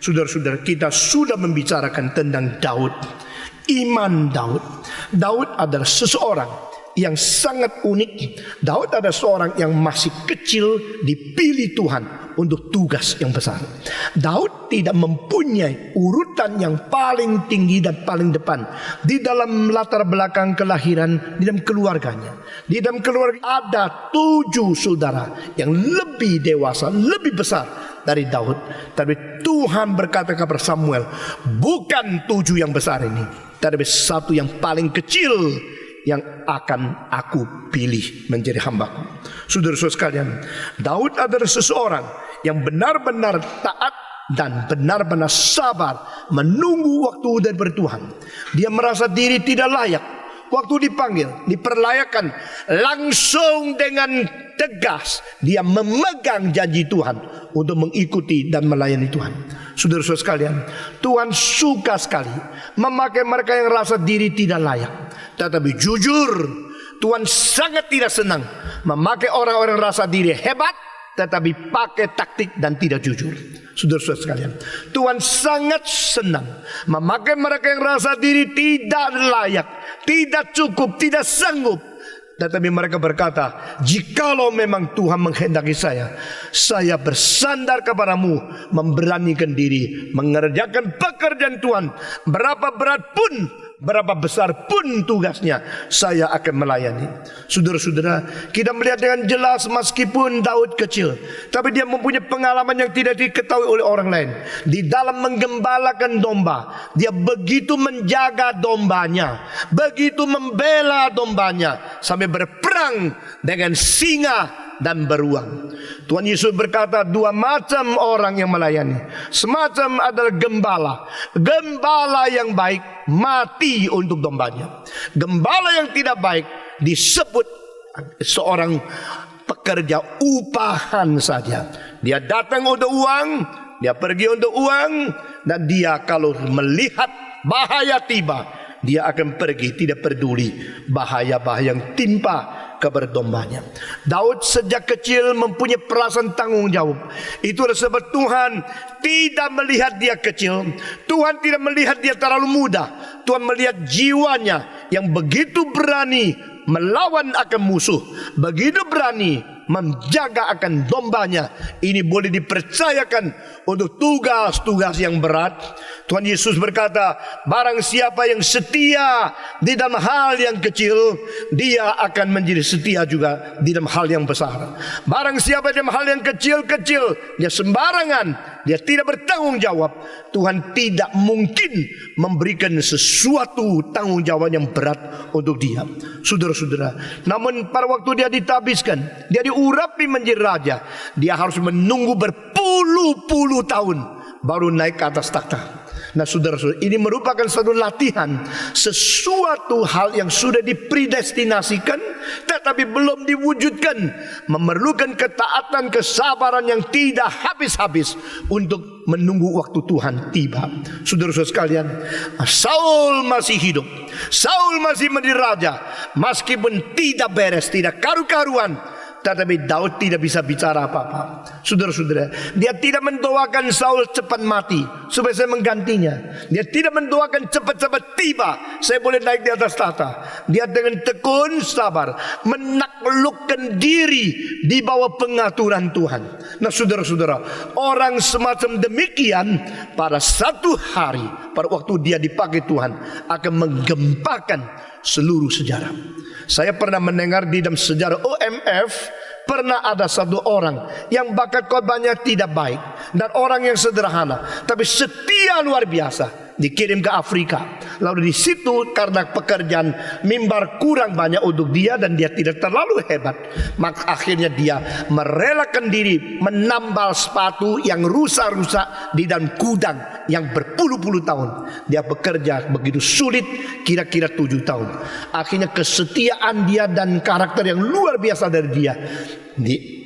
Saudara-saudara, kita sudah membicarakan tentang Daud. Iman Daud. Daud adalah seseorang yang sangat unik. Daud adalah seorang yang masih kecil dipilih Tuhan untuk tugas yang besar. Daud tidak mempunyai urutan yang paling tinggi dan paling depan di dalam latar belakang kelahiran, di dalam keluarganya. Di dalam keluarga ada 7 saudara yang lebih dewasa, lebih besar dari Daud. Tapi Tuhan berkata kepada Samuel, bukan 7 yang besar ini, tapi 1 yang paling kecil yang akan aku pilih menjadi hambaku. Saudara-saudara sekalian, Daud adalah seseorang yang benar-benar taat dan benar-benar sabar menunggu waktu dari Tuhan. Dia merasa diri tidak layak. Waktu dipanggil, diperlayakan, langsung dengan tegas dia memegang janji Tuhan untuk mengikuti dan melayani Tuhan. Saudara-saudara sekalian, Tuhan suka sekali memakai mereka yang rasa diri tidak layak. Tetapi jujur, Tuhan sangat tidak senang memakai orang-orang rasa diri hebat tetapi pakai taktik dan tidak jujur. Saudara-saudara sekalian, Tuhan sangat senang memakai mereka yang rasa diri tidak layak, tidak cukup, tidak sanggup, tetapi mereka berkata, jikalau memang Tuhan menghendaki saya bersandar kepadamu, memberanikan diri, mengerjakan pekerjaan Tuhan, berapa berat pun, berapa besar pun tugasnya, saya akan melayani. Saudara-saudara, kita melihat dengan jelas meskipun Daud kecil, tapi dia mempunyai pengalaman yang tidak diketahui oleh orang lain. Di dalam menggembalakan domba, dia begitu menjaga dombanya, begitu membela dombanya, sampai berperang dengan singa dan beruang. Tuhan Yesus berkata, 2 macam orang yang melayani. Semacam adalah gembala. Gembala yang baik mati untuk dombanya. Gembala yang tidak baik disebut seorang pekerja upahan saja. Dia datang untuk uang, dia pergi untuk uang, dan dia kalau melihat bahaya tiba, dia akan pergi, tidak peduli bahaya-bahaya yang timpa kepada dombanya. Daud sejak kecil mempunyai perasaan tanggung jawab. Itulah sebab Tuhan tidak melihat dia kecil. Tuhan tidak melihat dia terlalu muda. Tuhan melihat jiwanya yang begitu berani melawan akan musuh, begitu berani menjaga akan dombanya. Ini boleh dipercayakan untuk tugas-tugas yang berat. Tuhan Yesus berkata, barang siapa yang setia di dalam hal yang kecil, dia akan menjadi setia juga di dalam hal yang besar. Barang siapa di dalam hal yang kecil-kecil, dia sembarangan, dia tidak bertanggung jawab, Tuhan tidak mungkin memberikan sesuatu tanggung jawab yang berat untuk dia. Saudara-saudara, namun pada waktu dia ditabiskan, dia diurapi menjadi raja, dia harus menunggu berpuluh-puluh tahun baru naik ke atas takhta. Nah, saudara-saudara, ini merupakan satu latihan, sesuatu hal yang sudah dipredestinasikan tetapi belum diwujudkan, memerlukan ketaatan, kesabaran yang tidak habis-habis untuk menunggu waktu Tuhan tiba. Saudara-saudara sekalian, Saul masih hidup, Saul masih menjadi raja, meskipun tidak beres, tidak karu-karuan, tetapi Daud tidak bisa bicara apa-apa. Saudara-saudara, dia tidak mendoakan Saul cepat mati supaya saya menggantinya. Dia tidak mendoakan cepat-cepat tiba saya boleh naik di atas tahta. Dia dengan tekun sabar menaklukkan diri di bawah pengaturan Tuhan. Nah, saudara-saudara, orang semacam demikian pada satu hari, pada waktu dia dipakai Tuhan, akan menggempakan seluruh sejarah. Saya pernah mendengar di dalam sejarah OMF, pernah ada satu orang yang bakat khotbahnya tidak baik dan orang yang sederhana, tapi setia luar biasa, dikirim ke Afrika. Lalu di situ karena pekerjaan mimbar kurang banyak untuk dia dan dia tidak terlalu hebat, maka akhirnya dia merelakan diri menambal sepatu yang rusak-rusak di dalam gudang yang berpuluh-puluh tahun. Dia bekerja begitu sulit, kira-kira 7 tahun. Akhirnya kesetiaan dia dan karakter yang luar biasa dari dia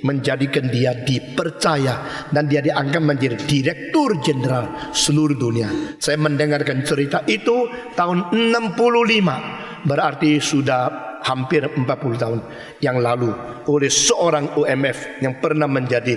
menjadikan dia dipercaya dan dia dianggap menjadi direktur jenderal seluruh dunia. Saya mendengarkan cerita itu tahun 65, berarti sudah hampir 40 tahun yang lalu, oleh seorang OMF yang pernah menjadi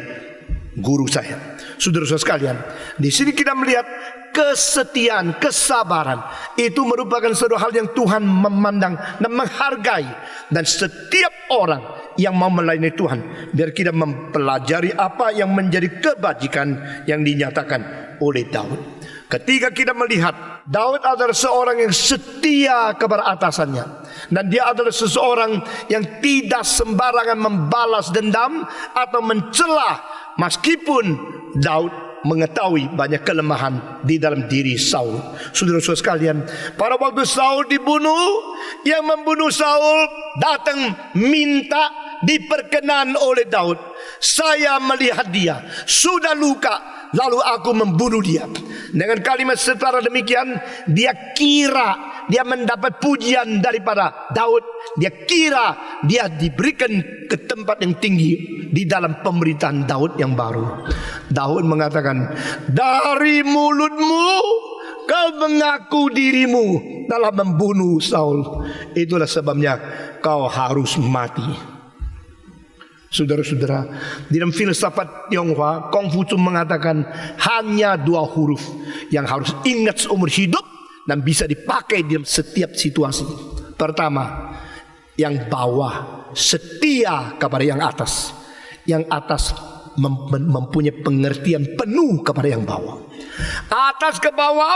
guru saya. Saudara-saudara sekalian, di sini kita melihat kesetiaan, kesabaran itu merupakan suatu hal yang Tuhan memandang dan menghargai. Dan setiap orang yang mau melayani Tuhan, biar kita mempelajari apa yang menjadi kebajikan yang dinyatakan oleh Daud. Ketika kita melihat Daud adalah seorang yang setia kepada atasannya, dan dia adalah seseorang yang tidak sembarangan membalas dendam atau mencela, meskipun Daud mengetahui banyak kelemahan di dalam diri Saul. Saudara-saudara sekalian, pada waktu Saul dibunuh, yang membunuh Saul datang minta diperkenan oleh Daud. Saya melihat dia sudah luka, lalu aku membunuh dia. Dengan kalimat setara demikian, dia kira dia mendapat pujian daripada Daud. Dia kira dia diberikan ke tempat yang tinggi di dalam pemerintahan Daud yang baru. Daud mengatakan, dari mulutmu kau mengaku dirimu telah membunuh Saul. Itulah sebabnya kau harus mati. Saudara-saudara, di dalam filsafat Tionghoa, Konghucu mengatakan hanya 2 huruf yang harus ingat seumur hidup dan bisa dipakai dalam setiap situasi. Pertama, yang bawah setia kepada yang atas. Yang atas mempunyai pengertian penuh kepada yang bawah. Atas ke bawah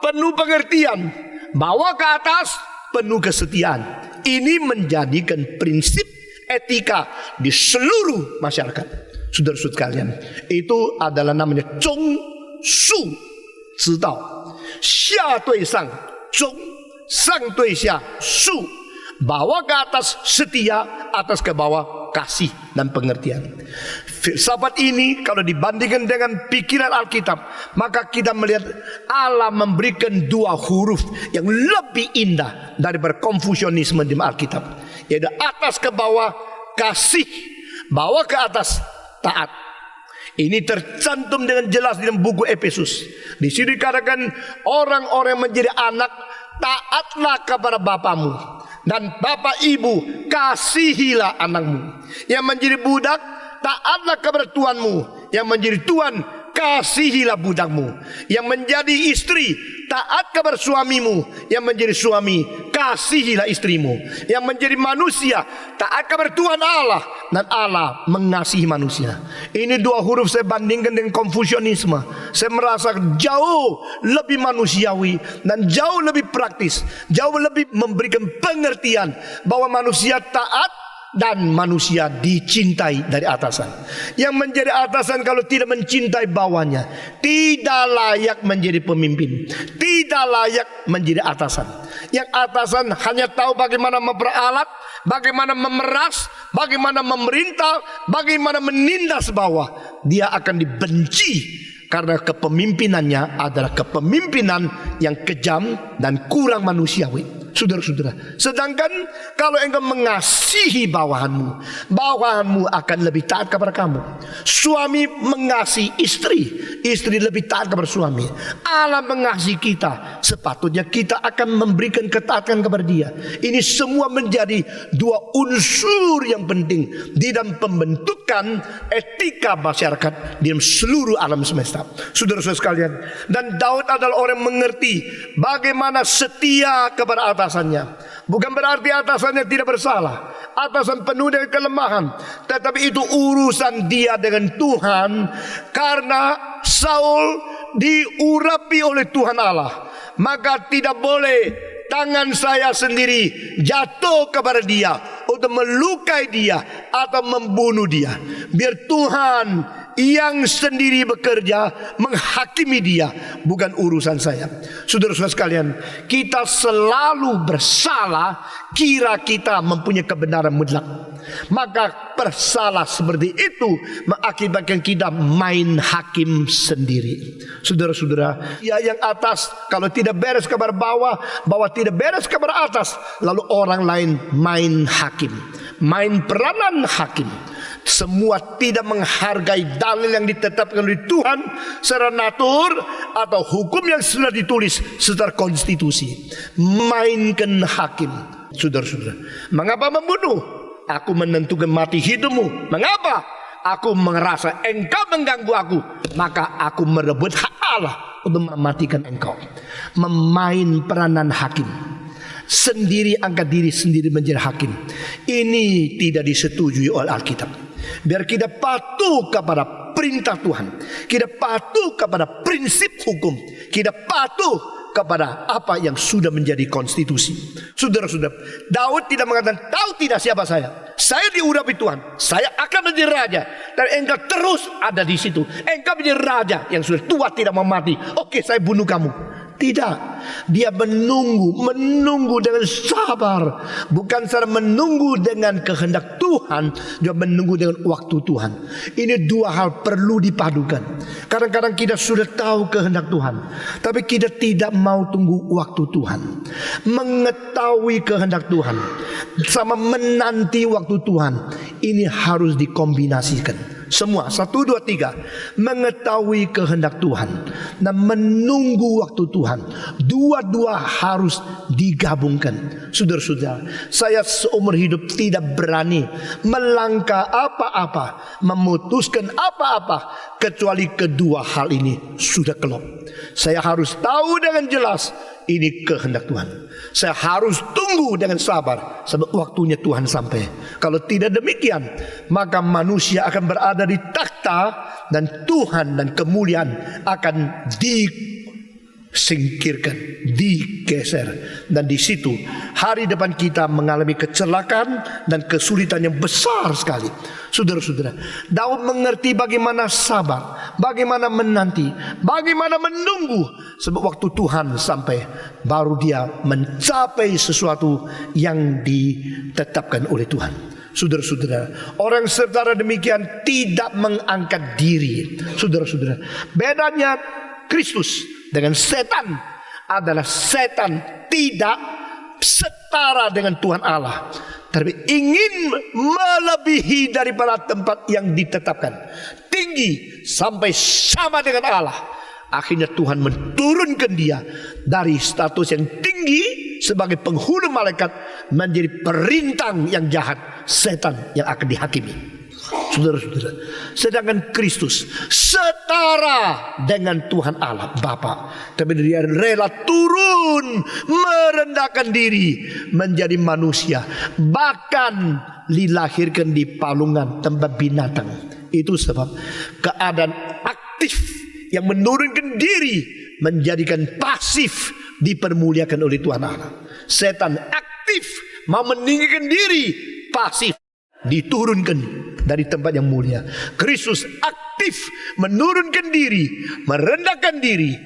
penuh pengertian, bawah ke atas penuh kesetiaan. Ini menjadikan prinsip etika di seluruh masyarakat. Saudara-saudara sekalian, itu adalah namanya Zhong Su Zidao. Xia dui sang Zhong, sang dui xia Su. Bawah ke atas setia, atas ke bawah kasih dan pengertian. Filsafat ini kalau dibandingkan dengan pikiran Alkitab, maka kita melihat Allah memberikan 2 huruf yang lebih indah daripada Konfusianisme di Alkitab, yaitu atas ke bawah kasih, bawah ke atas taat. Ini tercantum dengan jelas dalam buku Efesus. Di sini dikatakan orang-orang yang menjadi anak, taatlah kepada bapamu, dan bapak ibu kasihilah anakmu. Yang menjadi budak, taatlah kepada tuanmu. Yang menjadi tuan, kasihilah budakmu. Yang menjadi istri, taat kepada suamimu. Yang menjadi suami, kasihilah istrimu. Yang menjadi manusia, taat kepada Tuhan Allah, dan Allah mengasihi manusia. Ini 2 huruf saya bandingkan dengan Konfusianisme. Saya merasa jauh lebih manusiawi dan jauh lebih praktis, jauh lebih memberikan pengertian bahwa manusia taat dan manusia dicintai dari atasan. Yang menjadi atasan kalau tidak mencintai bawahnya, tidak layak menjadi pemimpin, tidak layak menjadi atasan. Yang atasan hanya tahu bagaimana memperalat, bagaimana memeras, bagaimana memerintah, bagaimana menindas bawah. Dia akan dibenci karena kepemimpinannya adalah kepemimpinan yang kejam dan kurang manusiawi. Saudara-saudara, sedangkan kalau engkau mengasihi bawahanmu, bawahanmu akan lebih taat kepada kamu. Suami mengasihi istri, istri lebih taat kepada suami. Allah mengasihi kita, sepatutnya kita akan memberikan ketaatan kepada dia. Ini semua menjadi 2 unsur yang penting di dalam pembentukan etika masyarakat di dalam seluruh alam semesta. Saudara-saudara sekalian, dan Daud adalah orang yang mengerti bagaimana setia kepada atasannya. Bukan berarti atasannya tidak bersalah, atasan penuh dengan kelemahan, tetapi itu urusan dia dengan Tuhan. Karena Saul diurapi oleh Tuhan Allah, maka tidak boleh tangan saya sendiri jatuh kepada dia untuk melukai dia atau membunuh dia. Biar Tuhan yang sendiri bekerja menghakimi dia, bukan urusan saya. Saudara-saudara sekalian, kita selalu bersalah kira kita mempunyai kebenaran mutlak. Maka bersalah seperti itu mengakibatkan kita main hakim sendiri. Saudara-saudara, ya yang atas kalau tidak beres kepada bawah, bawah tidak beres kepada atas, lalu orang lain main hakim, main peranan hakim. Semua tidak menghargai dalil yang ditetapkan oleh Tuhan secara natur atau hukum yang sudah ditulis secara konstitusi. Mainkan hakim. Saudara-saudara, mengapa membunuh? Aku menentukan mati hidupmu. Mengapa? aku merasa engkau mengganggu aku, maka aku merebut hak Allah untuk mematikan engkau. Memain peranan hakim, sendiri angkat diri sendiri menjadi hakim. Ini tidak disetujui oleh Alkitab. Biar kita patuh kepada perintah Tuhan, kita patuh kepada prinsip hukum, kita patuh kepada apa yang sudah menjadi konstitusi. Saudara-saudara, Daud tidak mengatakan, tahu tidak siapa saya diurapi Tuhan, saya akan menjadi raja, dan engkau terus ada di situ, engkau menjadi raja yang sudah tua tidak mau mati, oke saya bunuh kamu. Tidak, dia menunggu dengan sabar. Bukan saja menunggu dengan kehendak Tuhan, dia menunggu dengan waktu Tuhan. Ini dua hal perlu dipadukan. Kadang-kadang kita sudah tahu kehendak Tuhan, tapi kita tidak mau tunggu waktu Tuhan. Mengetahui kehendak Tuhan sama menanti waktu Tuhan, ini harus dikombinasikan. Semua 1, 2, 3 mengetahui kehendak Tuhan dan menunggu waktu Tuhan. Dua-dua harus digabungkan. Saudara-saudara, saya seumur hidup tidak berani melangkah apa-apa, memutuskan apa-apa kecuali kedua hal ini sudah kelop. Saya harus tahu dengan jelas ini kehendak Tuhan. Saya harus tunggu dengan sabar sampai waktunya Tuhan sampai. Kalau tidak demikian, maka manusia akan berada di takhta dan Tuhan dan kemuliaan akan disingkirkan, digeser, dan di situ hari depan kita mengalami kecelakaan dan kesulitan yang besar sekali. Saudara-saudara, Daud mengerti bagaimana sabar, bagaimana menanti, bagaimana menunggu, sebab waktu Tuhan sampai baru dia mencapai sesuatu yang ditetapkan oleh Tuhan. Saudara-saudara, orang secara demikian tidak mengangkat diri. Saudara-saudara, bedanya Kristus dengan setan adalah setan tidak setara dengan Tuhan Allah, tapi ingin melebihi daripada tempat yang ditetapkan, tinggi sampai sama dengan Allah. Akhirnya Tuhan menurunkan dia dari status yang tinggi sebagai penghulu malaikat menjadi perintang yang jahat, setan yang akan dihakimi. Saudara-saudara, sedangkan Kristus setara dengan Tuhan Allah Bapa, tapi dia rela turun, merendahkan diri menjadi manusia, bahkan dilahirkan di palungan tempat binatang. Itu sebab keadaan aktif yang menurunkan diri menjadikan pasif dipermuliakan oleh Tuhan Allah. Setan aktif mau meninggikan diri, pasif diturunkan dari tempat yang mulia. Kristus aktif menurunkan diri, merendahkan diri,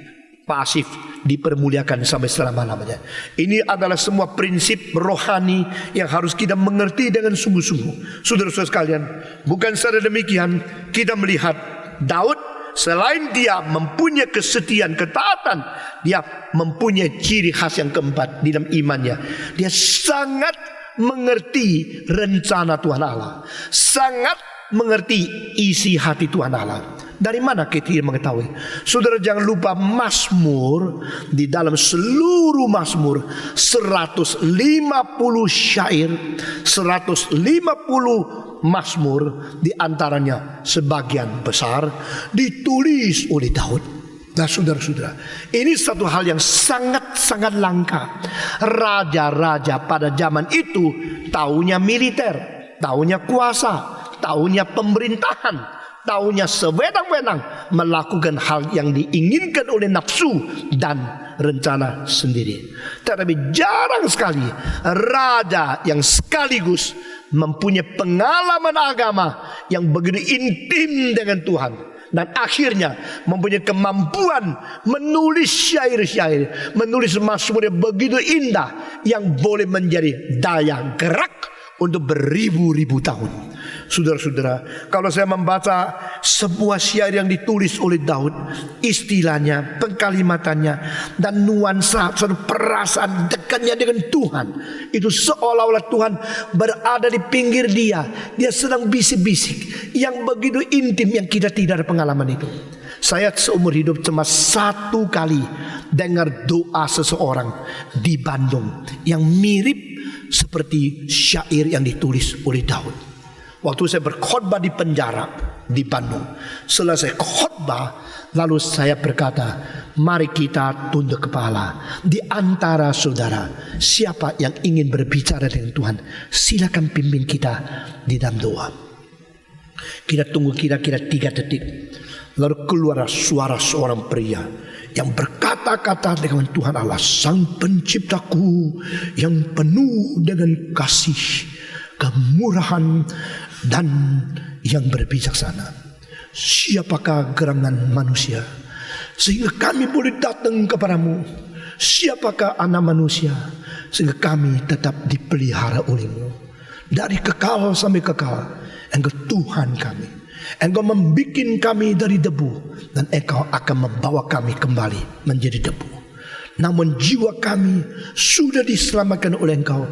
pasif dipermuliakan sampai selama-lamanya. Ini adalah semua prinsip rohani yang harus kita mengerti dengan sungguh-sungguh. Saudara-saudara sekalian, bukan saja demikian, kita melihat Daud selain dia mempunyai kesetiaan, ketaatan, dia mempunyai ciri khas yang keempat di dalam imannya. Dia sangat mengerti rencana Tuhan Allah, sangat mengerti isi hati Tuhan Allah. Dari mana kita mengetahui? Saudara jangan lupa Mazmur, di dalam seluruh Mazmur 150 syair, 150 Mazmur, di antaranya sebagian besar ditulis oleh Daud. Nah saudara-saudara, ini satu hal yang sangat-sangat langka. Raja-raja pada zaman itu taunya militer, taunya kuasa, taunya pemerintahan, taunya sewenang-wenang melakukan hal yang diinginkan oleh nafsu dan rencana sendiri. Tetapi jarang sekali raja yang sekaligus mempunyai pengalaman agama yang begitu intim dengan Tuhan, dan akhirnya mempunyai kemampuan menulis syair-syair, menulis mazmur yang begitu indah, yang boleh menjadi daya gerak untuk beribu-ribu tahun. Saudara-saudara, kalau saya membaca sebuah syair yang ditulis oleh Daud, istilahnya, pengkalimatannya, dan nuansa satu perasaan dekatnya dengan Tuhan, itu seolah-olah Tuhan berada di pinggir dia. Dia sedang bisik-bisik yang begitu intim yang kita tidak ada pengalaman itu. Saya seumur hidup cuma satu kali dengar doa seseorang di Bandung yang mirip seperti syair yang ditulis oleh Daud. Waktu saya berkhotbah di penjara di Bandung, selesai khotbah, lalu saya berkata, mari kita tunduk kepala. Di antara saudara, siapa yang ingin berbicara dengan Tuhan, silakan pimpin kita di dalam doa. Kita tunggu kira-kira 3 detik. Lalu keluar suara seorang pria yang berkata-kata dengan Tuhan Allah, Sang Penciptaku yang penuh dengan kasih, kemurahan, dan yang berbijaksana. Siapakah gerangan manusia sehingga kami boleh datang kepadamu? Siapakah anak manusia sehingga kami tetap dipelihara olehmu? Dari kekal sampai kekal, Engkau Tuhan kami. Engkau membikin kami dari debu, dan Engkau akan membawa kami kembali menjadi debu. Namun jiwa kami sudah diselamatkan oleh Engkau,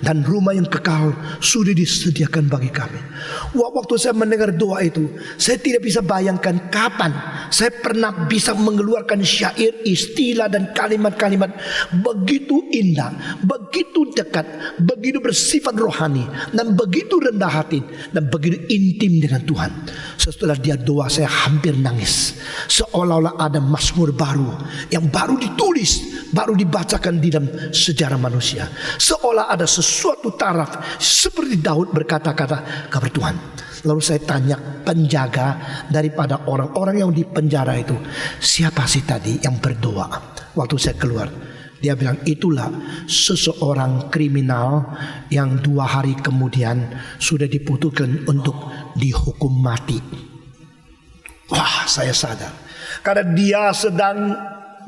dan rumah yang kekal sudah disediakan bagi kami. Waktu saya mendengar doa itu, saya tidak bisa bayangkan kapan saya pernah bisa mengeluarkan syair, istilah, dan kalimat-kalimat begitu indah, begitu dekat, begitu bersifat rohani, dan begitu rendah hati, dan begitu intim dengan Tuhan. Setelah dia doa, saya hampir nangis. Seolah-olah ada mazmur baru yang baru ditulis, baru dibacakan di dalam sejarah manusia. Seolah ada sesuatu taraf seperti Daud berkata-kata kepada Tuhan. Lalu saya tanya penjaga daripada orang-orang yang di penjara itu, siapa sih tadi yang berdoa waktu saya keluar? Dia bilang, itulah seseorang kriminal yang 2 hari kemudian sudah diputuskan untuk dihukum mati. Wah, saya sadar, karena dia sedang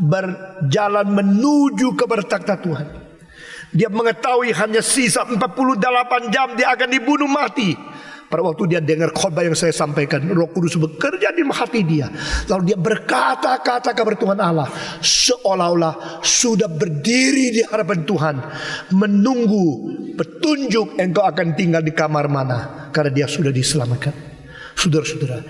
berjalan menuju kepada takhta Tuhan. Dia mengetahui hanya sisa 48 jam dia akan dibunuh mati. Pada waktu dia dengar khotbah yang saya sampaikan, Roh Kudus bekerja di hati dia. Lalu dia berkata-kata kepada Tuhan Allah, seolah-olah sudah berdiri di hadapan Tuhan, menunggu petunjuk Engkau akan tinggal di kamar mana, karena dia sudah diselamatkan. Saudara-saudara,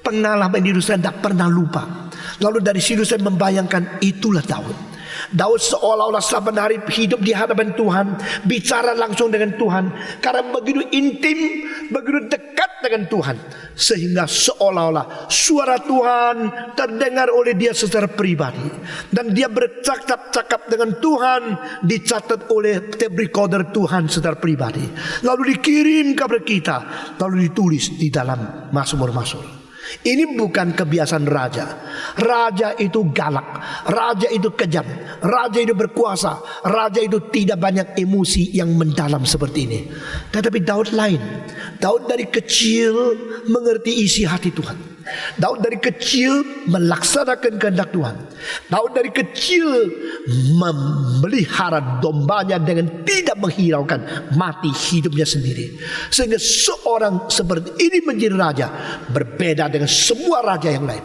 pengalaman hidup saya tidak pernah lupa. Lalu dari situ saya membayangkan, itulah Daud. Daud seolah-olah selama hari hidup di hadapan Tuhan, bicara langsung dengan Tuhan, karena begitu intim, begitu dekat dengan Tuhan, sehingga seolah-olah suara Tuhan terdengar oleh dia secara pribadi, dan dia bercakap-cakap dengan Tuhan, dicatat oleh tape recorder Tuhan secara pribadi, lalu dikirim kepada kita, lalu ditulis di dalam mazmur-mazmur. Ini bukan kebiasaan raja. Raja itu galak, raja itu kejam, raja itu berkuasa, raja itu tidak banyak emosi yang mendalam seperti ini. Tetapi Daud lain. Daud dari kecil mengerti isi hati Tuhan. Daud dari kecil melaksanakan kehendak Tuhan. Daud dari kecil memelihara dombanya dengan tidak menghiraukan mati hidupnya sendiri. Sehingga seorang seperti ini menjadi raja, berbeda dengan semua raja yang lain.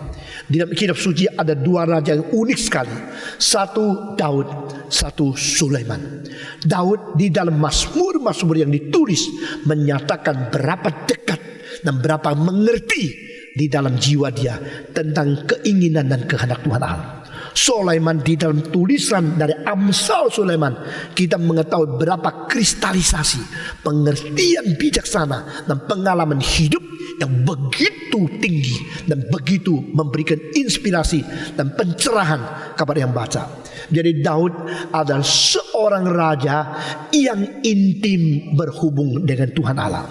Di dalam kitab suci ada 2 raja yang unik sekali. Satu Daud, satu Sulaiman. Daud di dalam mazmur-mazmur yang ditulis menyatakan berapa dekat dan berapa mengerti di dalam jiwa dia tentang keinginan dan kehendak Tuhan Allah. Sulaiman di dalam tulisan dari Amsal Sulaiman, kita mengetahui berapa kristalisasi pengertian bijaksana dan pengalaman hidup yang begitu tinggi dan begitu memberikan inspirasi dan pencerahan kepada yang baca. Jadi Daud adalah seorang raja yang intim berhubung dengan Tuhan Allah.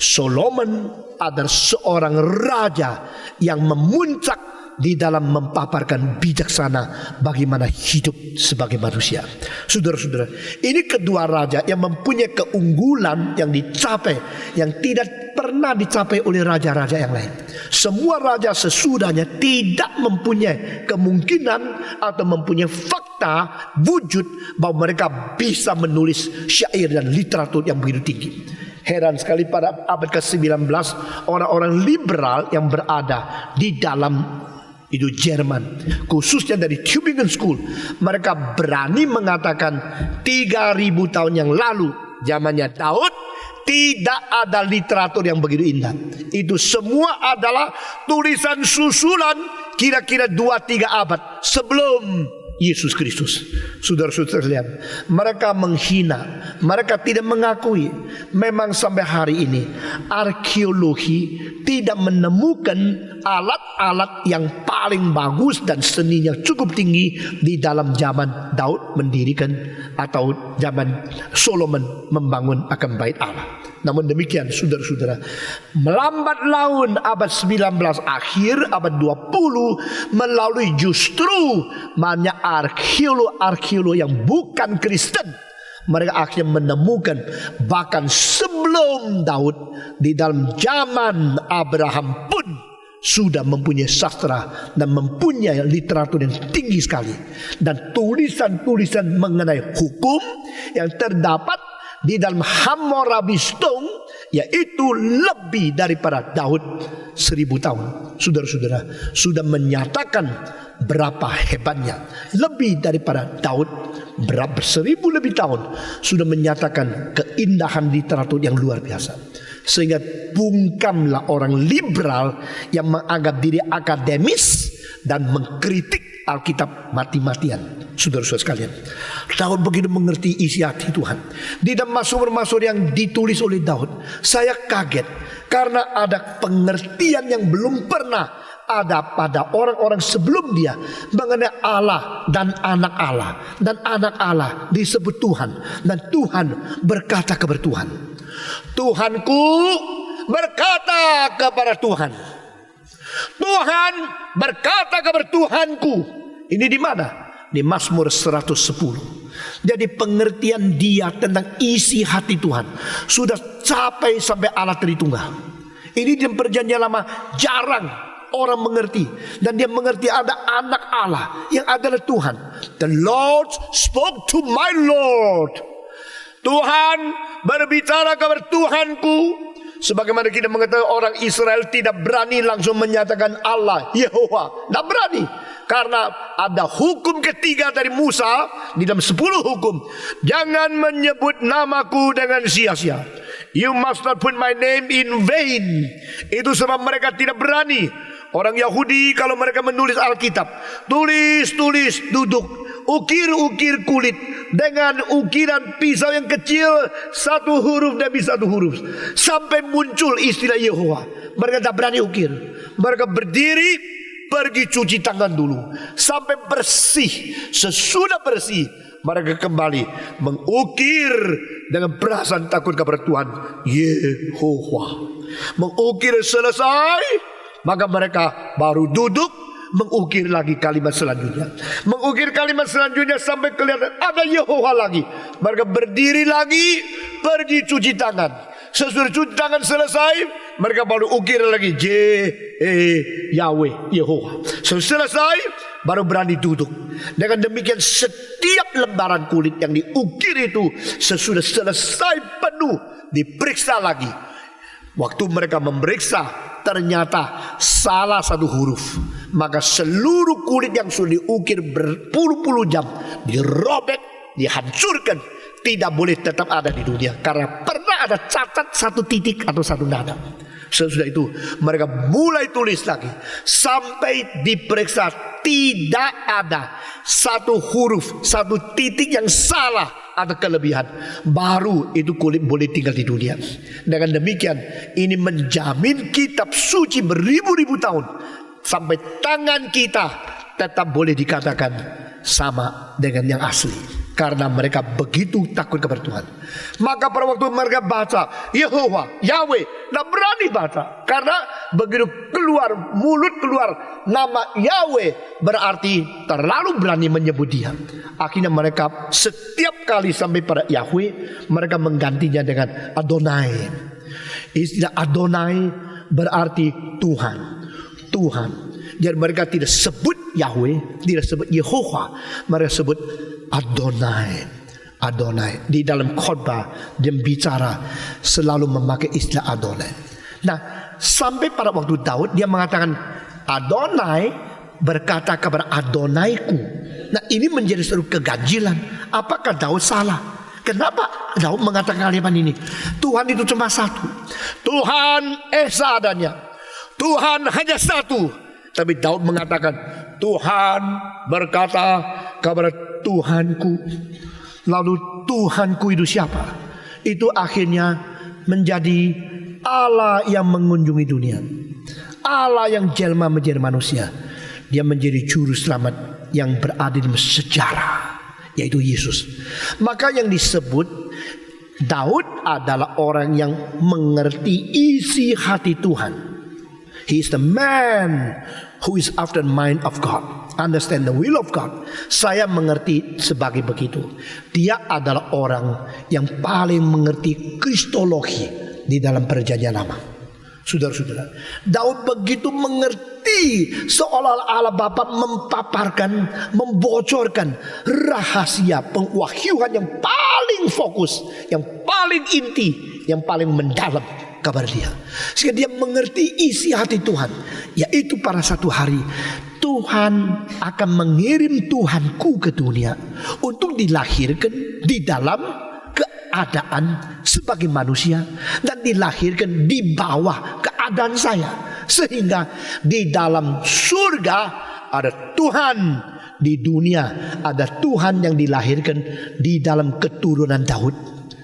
Solomon adalah seorang raja yang memuncak di dalam memaparkan bijaksana bagaimana hidup sebagai manusia. Saudara-saudara, ini kedua raja yang mempunyai keunggulan yang dicapai, yang tidak pernah dicapai oleh raja-raja yang lain. Semua raja sesudahnya tidak mempunyai kemungkinan atau mempunyai fakta wujud bahwa mereka bisa menulis syair dan literatur yang begitu tinggi. Heran sekali pada abad ke-19 orang-orang liberal yang berada di dalam itu Jerman, khususnya dari Tübingen School, mereka berani mengatakan 3000 tahun yang lalu, zamannya Daud, tidak ada literatur yang begitu indah. Itu semua adalah tulisan susulan kira-kira 2-3 abad sebelum Yesus Kristus. Saudara-saudara sekalian, mereka menghina, mereka tidak mengakui. Memang sampai hari ini arkeologi tidak menemukan alat-alat yang paling bagus dan seninya cukup tinggi di dalam zaman Daud mendirikan atau zaman Solomon membangun akan bait Allah. Namun demikian saudara-saudara, melambat laun abad 19 akhir abad 20 melalui justru banyak arkeolog yang bukan Kristen, mereka akhirnya menemukan bahkan sebelum Daud di dalam zaman Abraham pun sudah mempunyai sastra dan mempunyai literatur yang tinggi sekali, dan tulisan-tulisan mengenai hukum yang terdapat di dalam Hammurabi Stone, yaitu lebih daripada Daud 1000 tahun. Saudara-saudara, sudah menyatakan berapa hebatnya. Lebih daripada Daud berapa 1000 lebih tahun sudah menyatakan keindahan literatur yang luar biasa. Sehingga bungkamlah orang liberal yang menganggap diri akademis dan mengkritik Alkitab mati-matian. Saudara-saudara sekalian, Daud begitu mengerti isi hati Tuhan. Di dalam mazmur-mazmur yang ditulis oleh Daud, saya kaget karena ada pengertian yang belum pernah ada pada orang-orang sebelum dia mengenai Allah dan anak Allah, dan anak Allah disebut Tuhan, dan Tuhan berkata kepada Tuhan, Tuhanku berkata kepada Tuhan, Tuhan berkata kepada Tuhanku. Ini di mana? Di Mazmur 110. Jadi pengertian dia tentang isi hati Tuhan sudah capai sampai Allah Tritunggal. Ini di perjanjian lama jarang orang mengerti, dan dia mengerti ada anak Allah yang adalah Tuhan. The Lord spoke to my Lord. Tuhan berbicara kepada Tuhanku. Sebagaimana kita mengetahui orang Israel tidak berani langsung menyatakan Allah Yehova, tidak berani, karena ada hukum ketiga dari Musa di dalam 10 hukum. Jangan menyebut namaku dengan sia-sia. You must not put my name in vain. Itu sebab mereka tidak berani. Orang Yahudi kalau mereka menulis Alkitab, tulis duduk, ukir kulit dengan ukiran pisau yang kecil, satu huruf demi satu huruf, sampai muncul istilah Yehova. Mereka tak berani ukir. Mereka berdiri, pergi cuci tangan dulu sampai bersih. Sesudah bersih, mereka kembali mengukir dengan perasaan takut kepada Tuhan Yehova. Mengukir selesai, maka mereka baru duduk mengukir lagi kalimat selanjutnya. Mengukir kalimat selanjutnya sampai kelihatan ada Yehova lagi. Mereka berdiri lagi, pergi cuci tangan. Sesudah cuci tangan selesai, mereka baru ukir lagi Yahweh, Yehova. Selesai, baru berani duduk. Dengan demikian setiap lembaran kulit yang diukir itu sesudah selesai penuh diperiksa lagi. Waktu mereka memeriksa, ternyata salah satu huruf, maka seluruh kulit yang sudah diukir berpuluh-puluh jam dirobek, dihancurkan, tidak boleh tetap ada di dunia, karena pernah ada cacat satu titik atau satu nada. Sesudah itu mereka mulai tulis lagi sampai diperiksa tidak ada satu huruf, satu titik yang salah atau kelebihan, baru itu kulit boleh tinggal di dunia. Dengan demikian ini menjamin kitab suci beribu-ribu tahun sampai tangan kita tetap boleh dikatakan sama dengan yang asli, karena mereka begitu takut kepada Tuhan. Maka pada waktu mereka baca Yehova, Yahweh, tidak berani baca, karena begitu keluar mulut keluar nama Yahweh berarti terlalu berani menyebut dia. Akhirnya mereka setiap kali sampai pada Yahweh, mereka menggantinya dengan Adonai. Istilah Adonai berarti Tuhan, Tuhan. Jadi mereka tidak sebut Yahweh, tidak sebut Yehova, mereka sebut Adonai. Adonai. Di dalam khotbah dia bicara selalu memakai istilah Adonai. Nah, sampai pada waktu Daud dia mengatakan Adonai berkata kepada Adonaiku. Nah, ini menjadi suatu keganjilan. Apakah Daud salah? Kenapa Daud mengatakan kalimat ini? Tuhan itu cuma satu. Tuhan esa adanya. Tuhan hanya satu. Tapi Daud mengatakan Tuhan berkata kepada Tuhanku. Lalu Tuhanku itu siapa? Itu akhirnya menjadi Allah yang mengunjungi dunia, Allah yang jelma menjadi manusia. Dia menjadi juru selamat yang berada di sejarah, yaitu Yesus. Maka yang disebut Daud adalah orang yang mengerti isi hati Tuhan. He is the man who is after the mind of God, understand the will of God. Saya mengerti sebagai begitu. Dia adalah orang yang paling mengerti kristologi di dalam perjanjian lama. Saudara-saudara, Daud begitu mengerti, seolah Allah Bapa mempaparkan, membocorkan rahasia pengwahyuan yang paling fokus, yang paling inti, yang paling mendalam kepada dia. Sehingga dia mengerti isi hati Tuhan, yaitu pada satu hari Tuhan akan mengirim Tuhanku ke dunia untuk dilahirkan di dalam keadaan sebagai manusia dan dilahirkan di bawah keadaan saya, sehingga di dalam surga ada Tuhan, di dunia ada Tuhan yang dilahirkan di dalam keturunan Daud.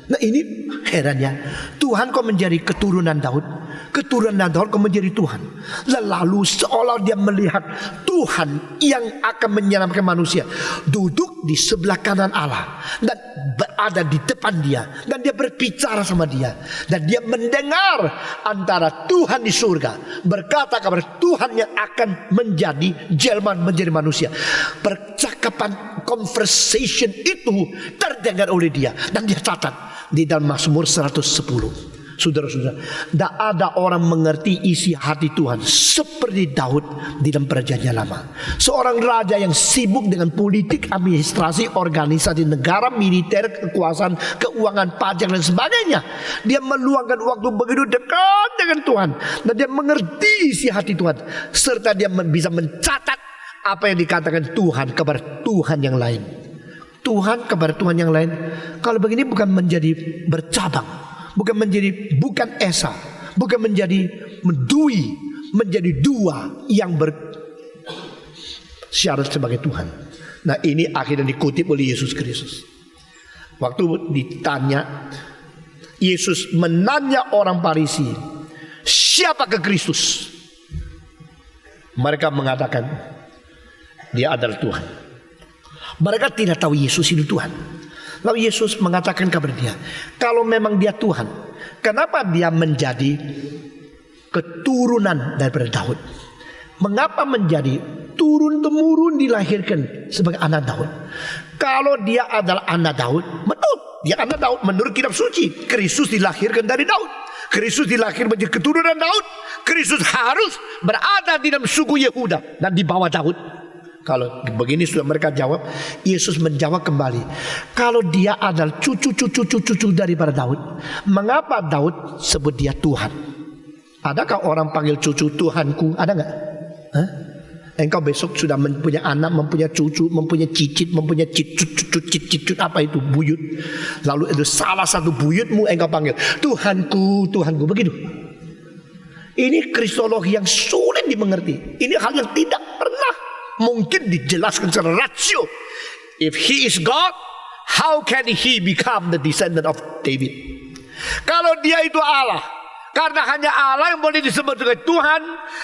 Nah ini herannya, Tuhan kok menjadi keturunan Daud, keturunan Daud kok menjadi Tuhan. Lalu seolah dia melihat Tuhan yang akan menyelamatkan manusia duduk di sebelah kanan Allah dan berada di depan dia, dan dia berbicara sama dia, dan dia mendengar antara Tuhan di surga berkata kepada Tuhan yang akan menjadi jelma, menjadi manusia. Percakapan, conversation itu terdengar oleh dia, dan dia catat di dalam Mazmur 110. Saudara-saudara, tidak ada orang mengerti isi hati Tuhan seperti Daud di dalam perjanjian lama. Seorang raja yang sibuk dengan politik, administrasi, organisasi negara, militer, kekuasaan, keuangan, pajak dan sebagainya. Dia meluangkan waktu begitu dekat dengan Tuhan, dan dia mengerti isi hati Tuhan, serta dia bisa mencatat apa yang dikatakan Tuhan kepada Tuhan yang lain. Tuhan kepada Tuhan yang lain, kalau begini bukan menjadi bercabang, bukan esa, bukan menjadi mendui, menjadi dua yang bersyarat sebagai Tuhan. Nah ini akhirnya dikutip oleh Yesus Kristus. Waktu ditanya, Yesus menanya orang Farisi, siapakah Kristus? Mereka mengatakan dia adalah Tuhan. Mereka tidak tahu Yesus itu Tuhan. Lalu Yesus mengatakan kepada dia, kalau memang dia Tuhan, kenapa dia menjadi keturunan daripada Daud? Mengapa menjadi turun-temurun dilahirkan sebagai anak Daud? Kalau dia adalah anak Daud, betul, dia anak Daud menurut kitab suci. Kristus dilahirkan dari Daud, Kristus dilahirkan menjadi keturunan Daud. Kristus harus berada di dalam suku Yehuda dan di bawah Daud. Kalau begini sudah mereka jawab, Yesus menjawab kembali, kalau dia adalah cucu daripada Daud, mengapa Daud sebut dia Tuhan? Adakah orang panggil cucu Tuhanku? Ada nggak? Engkau besok sudah mempunyai anak, mempunyai cucu, mempunyai cicit, mempunyai cicit apa itu, buyut. Lalu itu salah satu buyutmu engkau panggil Tuhanku, Tuhanku, begitu. Ini kristologi yang sulit dimengerti. Ini hal yang tidak pernah mungkin dijelaskan secara rasio. If he is God, how can he become the descendant of David? Kalau dia itu Allah, karena hanya Allah yang boleh disebut sebagai Tuhan,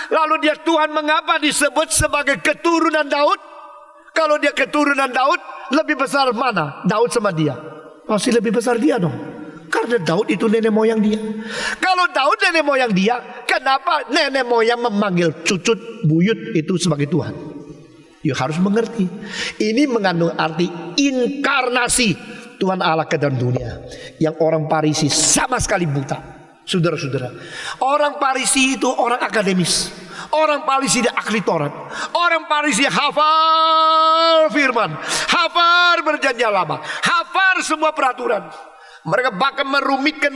lalu dia Tuhan, mengapa disebut sebagai keturunan Daud? Kalau dia keturunan Daud, lebih besar mana Daud sama dia? Pasti lebih besar dia dong, karena Daud itu nenek moyang dia. Kalau Daud nenek moyang dia, kenapa nenek moyang memanggil cucut buyut itu sebagai Tuhan? You harus mengerti, ini mengandung arti inkarnasi Tuhan Allah ke dalam dunia, yang orang Farisi sama sekali buta. Saudara-saudara, orang Farisi itu orang akademis, orang Farisi dia ahli Taurat, orang Farisi hafal firman, hafal perjanjian lama, hafal semua peraturan. Mereka bahkan merumitkan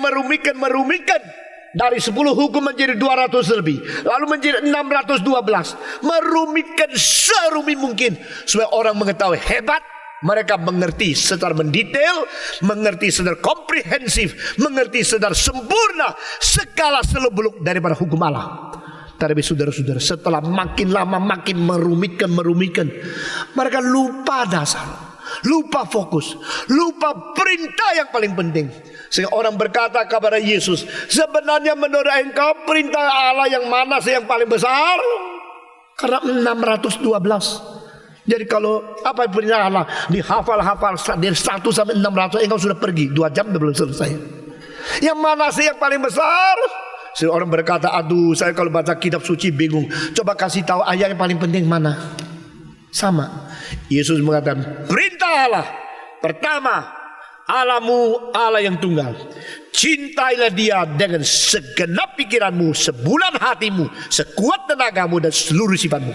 dari 10 hukum menjadi 200 lebih, lalu menjadi 612. Merumitkan serumit mungkin supaya orang mengetahui hebat. Mereka mengerti secara mendetail, mengerti secara komprehensif, mengerti secara sempurna segala seluk-beluk daripada hukum Allah. Tapi saudara-saudara, setelah makin lama makin merumitkan, mereka lupa dasar, lupa fokus, lupa perintah yang paling penting. Sehingga orang berkata kepada Yesus, sebenarnya menurut engkau perintah Allah yang mana sih yang paling besar? Karena 612. Jadi kalau apa perintah Allah dihafal-hafal dari 1 sampai 600, engkau sudah pergi 2 jam belum selesai. Yang mana sih yang paling besar? Seorang berkata, aduh saya kalau baca kitab suci bingung. Coba kasih tahu ayat yang paling penting mana? Sama. Yesus mengatakan, perintah Allah pertama, Allahmu Allah yang tunggal. Cintailah dia dengan segenap pikiranmu, sebulan hatimu, sekuat tenagamu dan seluruh sifatmu.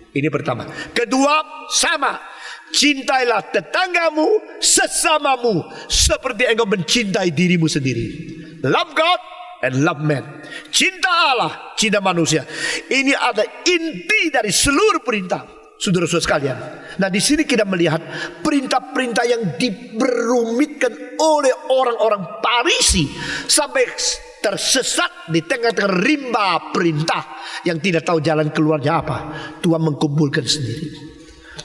Ini pertama. Kedua, sama. Cintailah tetanggamu, sesamamu seperti engkau mencintai dirimu sendiri. Love God and love man. Cinta Allah, cinta manusia. Ini ada inti dari seluruh perintah, saudara-saudara sekalian. Nah, di sini kita melihat perintah-perintah yang diperumitkan oleh orang-orang Farisi sampai tersesat di tengah-tengah rimba perintah yang tidak tahu jalan keluarnya apa. Tuhan mengkumpulkan sendiri.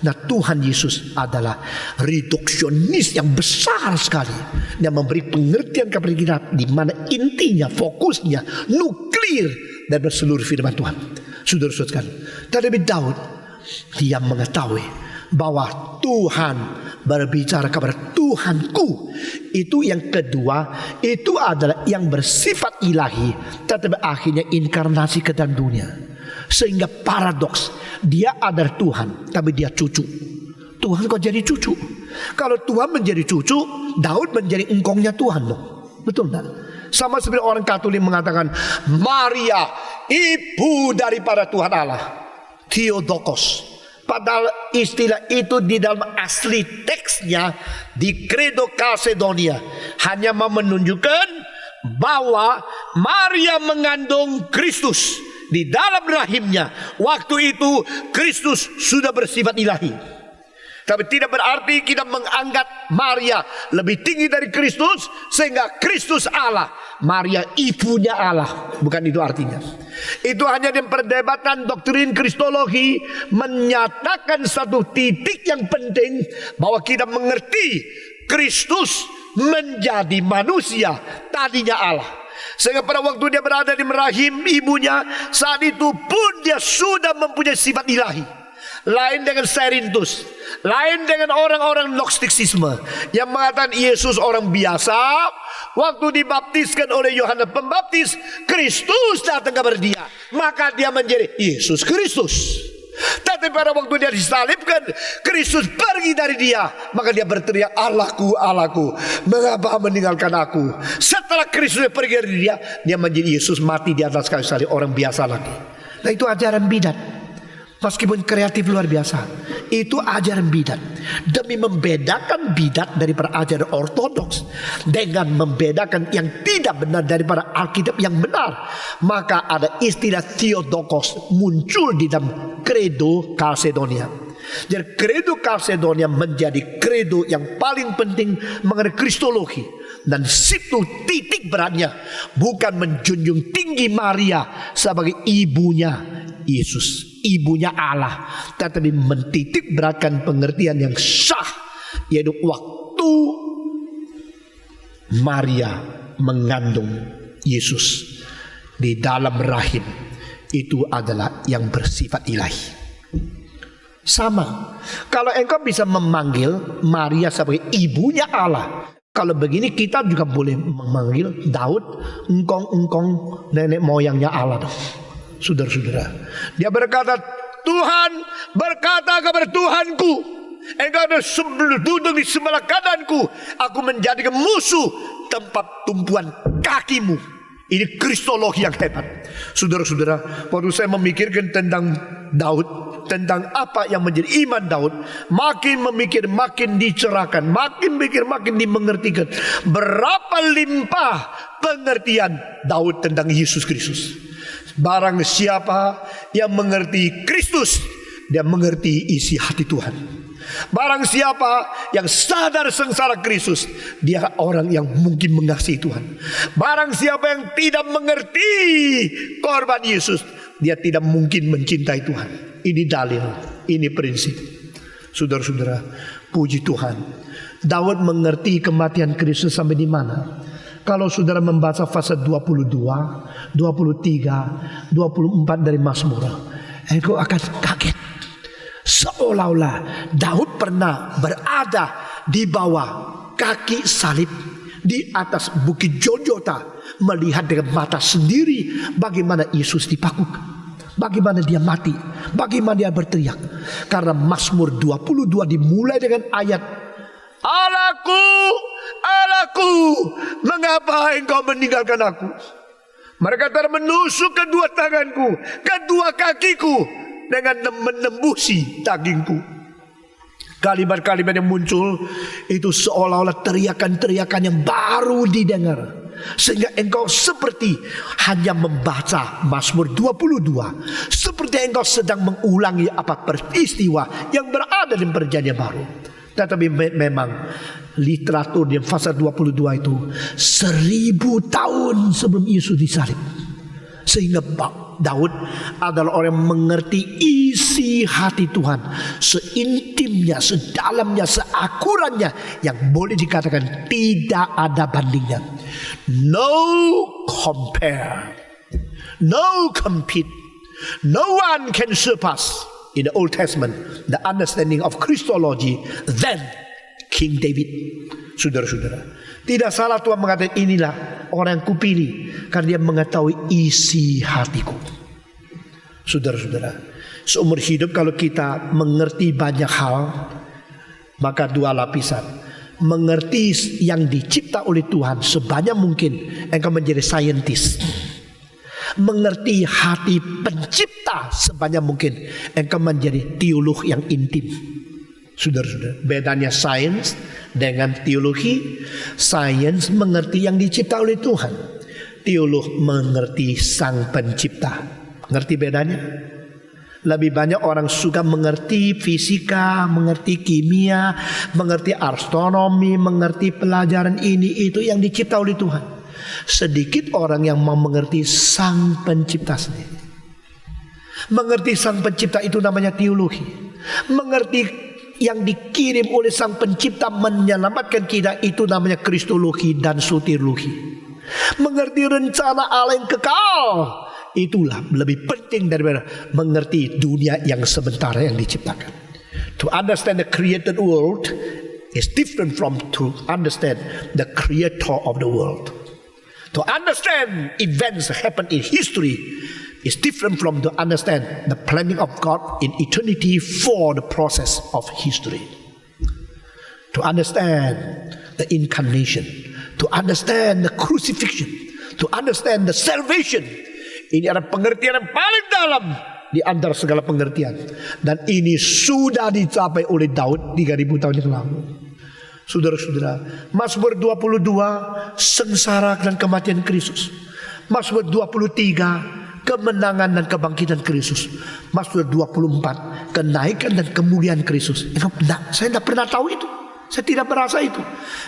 Nah, Tuhan Yesus adalah reduksionis yang besar sekali, yang memberi pengertian kepada kita di mana intinya, fokusnya, nuklir dari seluruh firman Tuhan. Saudara-saudara sekalian, tetapi Daud dia mengetahui bahwa Tuhan berbicara kepada Tuhanku. Itu yang kedua, itu adalah yang bersifat ilahi, tetapi akhirnya inkarnasi ke dalam dunia. Sehingga paradoks, dia adalah Tuhan tapi dia cucu. Tuhan kok jadi cucu? Kalau Tuhan menjadi cucu, Daud menjadi engkongnya Tuhan loh. Betul tak? Sama seperti orang Katolik mengatakan Maria ibu daripada Tuhan Allah, Theotokos. Padahal istilah itu di dalam asli teksnya di Credo Chalcedonia hanya mau menunjukkan bahwa Maria mengandung Kristus di dalam rahimnya. Waktu itu Kristus sudah bersifat ilahi. Tapi tidak berarti kita menganggap Maria lebih tinggi dari Kristus sehingga Kristus Allah, Maria ibunya Allah. Bukan itu artinya. Itu hanya di perdebatan doktrin Kristologi menyatakan satu titik yang penting, bahwa kita mengerti Kristus menjadi manusia, tadinya Allah. Sehingga pada waktu dia berada di rahim ibunya, saat itu pun dia sudah mempunyai sifat ilahi. Lain dengan Serintus, lain dengan orang-orang Gnostisisme yang mengatakan Yesus orang biasa. Waktu dibaptiskan oleh Yohanes Pembaptis, Kristus datang kepada dia, maka dia menjadi Yesus Kristus. Tapi pada waktu dia disalibkan, Kristus pergi dari dia, maka dia berteriak, Allahku, Allahku, mengapa meninggalkan aku? Setelah Kristus pergi dari dia, dia menjadi Yesus mati di atas kayu salib, orang biasa lagi. Nah, itu ajaran bidat. Meskipun kreatif luar biasa, itu ajaran bidat. Demi membedakan bidat daripada ajaran ortodoks, dengan membedakan yang tidak benar daripada Alkitab yang benar, maka ada istilah Theotokos muncul di dalam Credo Chalcedonia. Jadi Credo Chalcedonia menjadi credo yang paling penting mengenai Kristologi. Dan situ titik beratnya, bukan menjunjung tinggi Maria sebagai ibunya Yesus, ibunya Allah, tetapi mentitik beratkan pengertian yang sah, yaitu waktu Maria mengandung Yesus di dalam rahim, itu adalah yang bersifat ilahi. Sama, kalau engkau bisa memanggil Maria sebagai ibunya Allah, kalau begini kita juga boleh memanggil Daud engkong nenek moyangnya Allah dong. Saudara-saudara, dia berkata, Tuhan berkata kepada Tuhanku, engkau ada duduk di sebelah kananku, aku menjadikan musuh tempat tumpuan kakimu. Ini kristologi yang hebat. Saudara-saudara, waktu saya memikirkan tentang Daud, tentang apa yang menjadi iman Daud, makin memikir makin dicerahkan, makin mikir makin dimengertikan berapa limpah pengertian Daud tentang Yesus Kristus. Barang siapa yang mengerti Kristus, dia mengerti isi hati Tuhan. Barang siapa yang sadar sengsara Kristus, dia orang yang mungkin mengasihi Tuhan. Barang siapa yang tidak mengerti korban Yesus, dia tidak mungkin mencintai Tuhan. Ini dalil, ini prinsip. Saudara-saudara, puji Tuhan. Daud mengerti kematian Kristus sampai di mana? Kalau saudara membaca pasal 22, 23, 24 dari Mazmur, engkau akan kaget. Seolah-olah Daud pernah berada di bawah kaki salib di atas bukit Golgota, melihat dengan mata sendiri bagaimana Yesus dipakukan, bagaimana dia mati, bagaimana dia berteriak. Karena Mazmur 22 dimulai dengan ayat, Allahku, Allahku, mengapa engkau meninggalkan aku? Mereka telah menusuk kedua tanganku, kedua kakiku, dengan menembusi dagingku. Kalimat-kalimat yang muncul itu seolah-olah teriakan-teriakan yang baru didengar, sehingga engkau seperti hanya membaca Mazmur 22, seperti engkau sedang mengulangi apa peristiwa yang berada di perjanjian baru. Tetapi memang literatur di pasal 22 itu 1000 tahun sebelum Yesus disalib. Sehingga Daud adalah orang yang mengerti isi hati Tuhan, seintimnya, sedalamnya, seakuratnya, yang boleh dikatakan tidak ada bandingnya. No compare, no compete, no one can surpass in the Old Testament the understanding of Christology than King David. Saudara-saudara, tidak salah Tuhan mengatakan inilah orang yang kupilih karena dia mengetahui isi hatiku. Saudara-saudara, seumur hidup kalau kita mengerti banyak hal, maka dua lapisan. Mengerti yang dicipta oleh Tuhan sebanyak mungkin, engkau menjadi saintis. Mengerti hati pencipta sebanyak mungkin, engkau menjadi teolog yang intim. Saudara-saudara, bedanya sains dengan teologi. Sains mengerti yang dicipta oleh Tuhan, teolog mengerti sang pencipta. Ngerti bedanya? Lebih banyak orang suka mengerti fisika, mengerti kimia, mengerti astronomi, mengerti pelajaran ini itu yang dicipta oleh Tuhan. Sedikit orang yang mau mengerti sang pencipta sendiri. Mengerti sang pencipta itu namanya teologi. Mengerti yang dikirim oleh sang pencipta menyelamatkan kita itu namanya kristologi dan soteriologi. Mengerti rencana Allah yang kekal, itulah lebih penting daripada mengerti dunia yang sementara yang diciptakan. To understand the created world is different from to understand the creator of the world. To understand events that happen in history is different from to understand the planning of God in eternity for the process of history. To understand the incarnation, to understand the crucifixion, to understand the salvation. Ini adalah pengertian yang paling dalam di antara segala pengertian. Dan ini sudah dicapai oleh Daud 3000 tahun yang lalu. Saudara-saudara, Mazmur 22 sengsara dan kematian Kristus. Mazmur 23 kemenangan dan kebangkitan Kristus. Mazmur 24 kenaikan dan kemuliaan Kristus. Saya tidak pernah tahu itu. Saya tidak merasa itu.